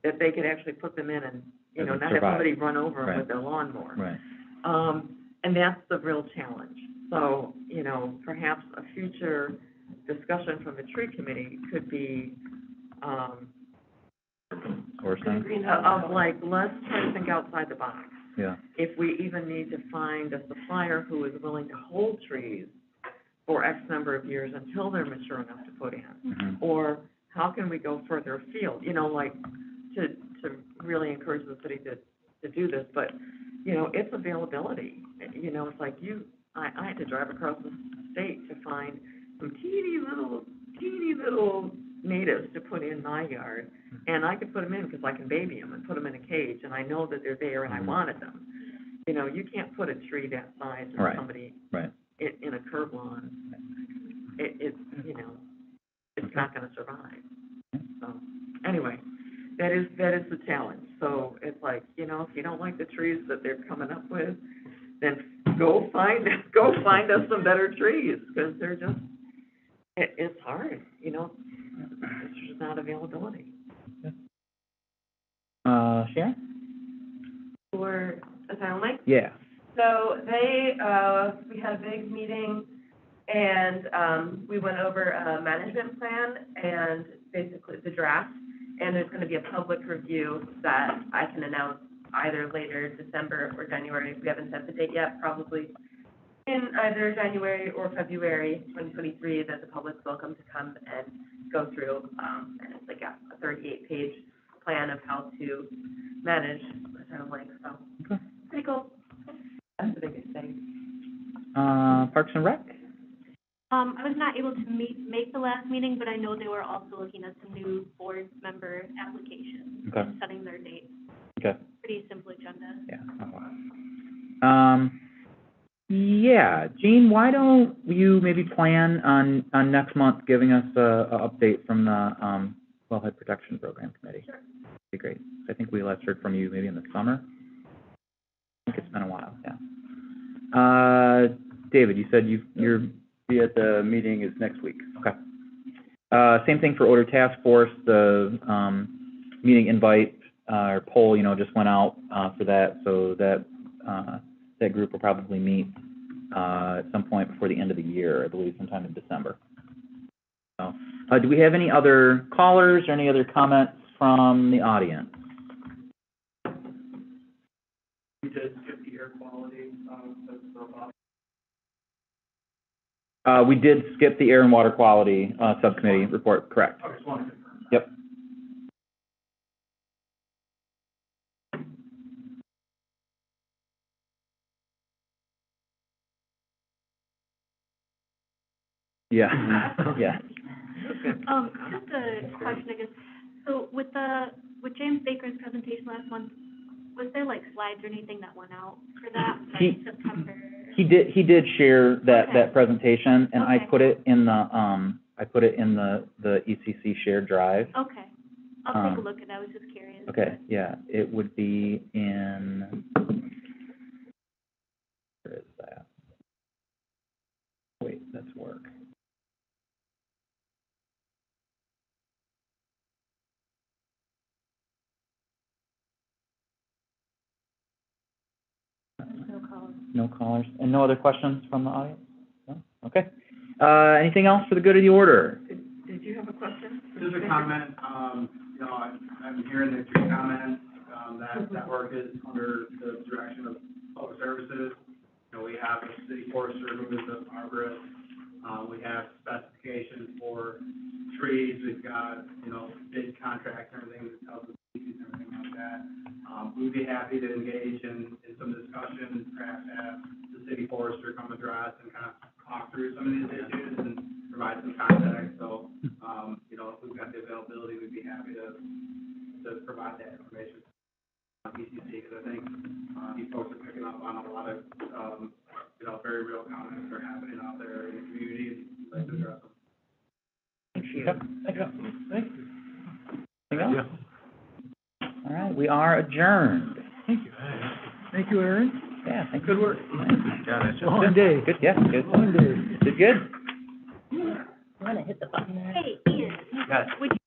that they could actually put them in and, you know, not have somebody run over them with their lawnmower. Right. And that's the real challenge. So, you know, perhaps a future discussion from the tree committee could be, of like, let's try to think outside the box. Yeah. If we even need to find a supplier who is willing to hold trees for X number of years until they're mature enough to put in, or how can we go further afield? You know, like to really encourage the city to do this, but you know, it's availability. You know, it's like I had to drive across the state to find some teeny little natives to put in my yard, and I could put them in because I can baby them and put them in a cage, and I know that they're there and I wanted them. You know, you can't put a tree that size in somebody in a curb lawn. It's you know, it's not going to survive. So anyway, that is the challenge. So it's like, you know, if you don't like the trees that they're coming up with, then go find us some better trees, because they're just it's hard, you know. It's just not availability. Sharon? For Asylum Lake? Yeah. So we had a big meeting, and we went over a management plan and basically the draft, and there's gonna be a public review that I can announce either later December or January. We haven't set the date yet, probably in either January or February 2023, that the public's welcome to come and go through, and it's like a 38-page plan of how to manage Asylum Lake, so pretty cool. That's the biggest thing. Parks and Rec? I was not able to make the last meeting, but I know they were also looking at some new board member applications, setting their dates. Okay. Pretty simple agenda. Yeah. Yeah, Jean, why don't you maybe plan on next month giving us a update from the Wellhead Protection Program Committee? Sure. That'd be great. I think we last heard from you maybe in the summer. I think it's been a while, yeah. David, you said you're Be at the meeting is next week. Okay. Same thing for Odor Task Force, the meeting invite or poll, you know, just went out for that, so that that group will probably meet, at some point before the end of the year, I believe sometime in December. So, do we have any other callers or any other comments from the audience? We did skip the air quality, We did skip the air and water quality, subcommittee report, correct? I just wanted to confirm that. Yep. Yeah, yeah. Just a question, I guess. So with James Baker's presentation last month, was there like slides or anything that went out for that, like September? He did share that, Okay. that presentation, and I Okay. put it in the ECC shared drive. Okay, I'll take a look at that, I was just curious. Okay, yeah, it would be in, where is that? Wait, that's work. No calls. No callers, and no other questions from the audience? No? Okay. Anything else for the good of the order? Did you have a question? Just a comment, you know, I'm hearing the three comments, that work is under the direction of public services. You know, we have a city forester who is an arborist, we have specifications for trees, we've got, you know, bid contracts and everything that tells us species and everything like that. We'd be happy to engage in some discussion, perhaps have the city forester come address and kind of talk through some of these issues and provide some context. So, you know, if we've got the availability, we'd be happy to provide that information on ECC, because I think, you folks are picking up on a lot of, you know, very real comments that are happening out there in the community, and we'd like to address them. Thank you. Thank you. Anything else? All right, we are adjourned. Thank you. Thank you, Aaron. Yeah, thank you. Good work. Got it. Long day. Good, yeah, good. Long day. Did good. I'm gonna hit the button there. Hey, Ian, Yes. would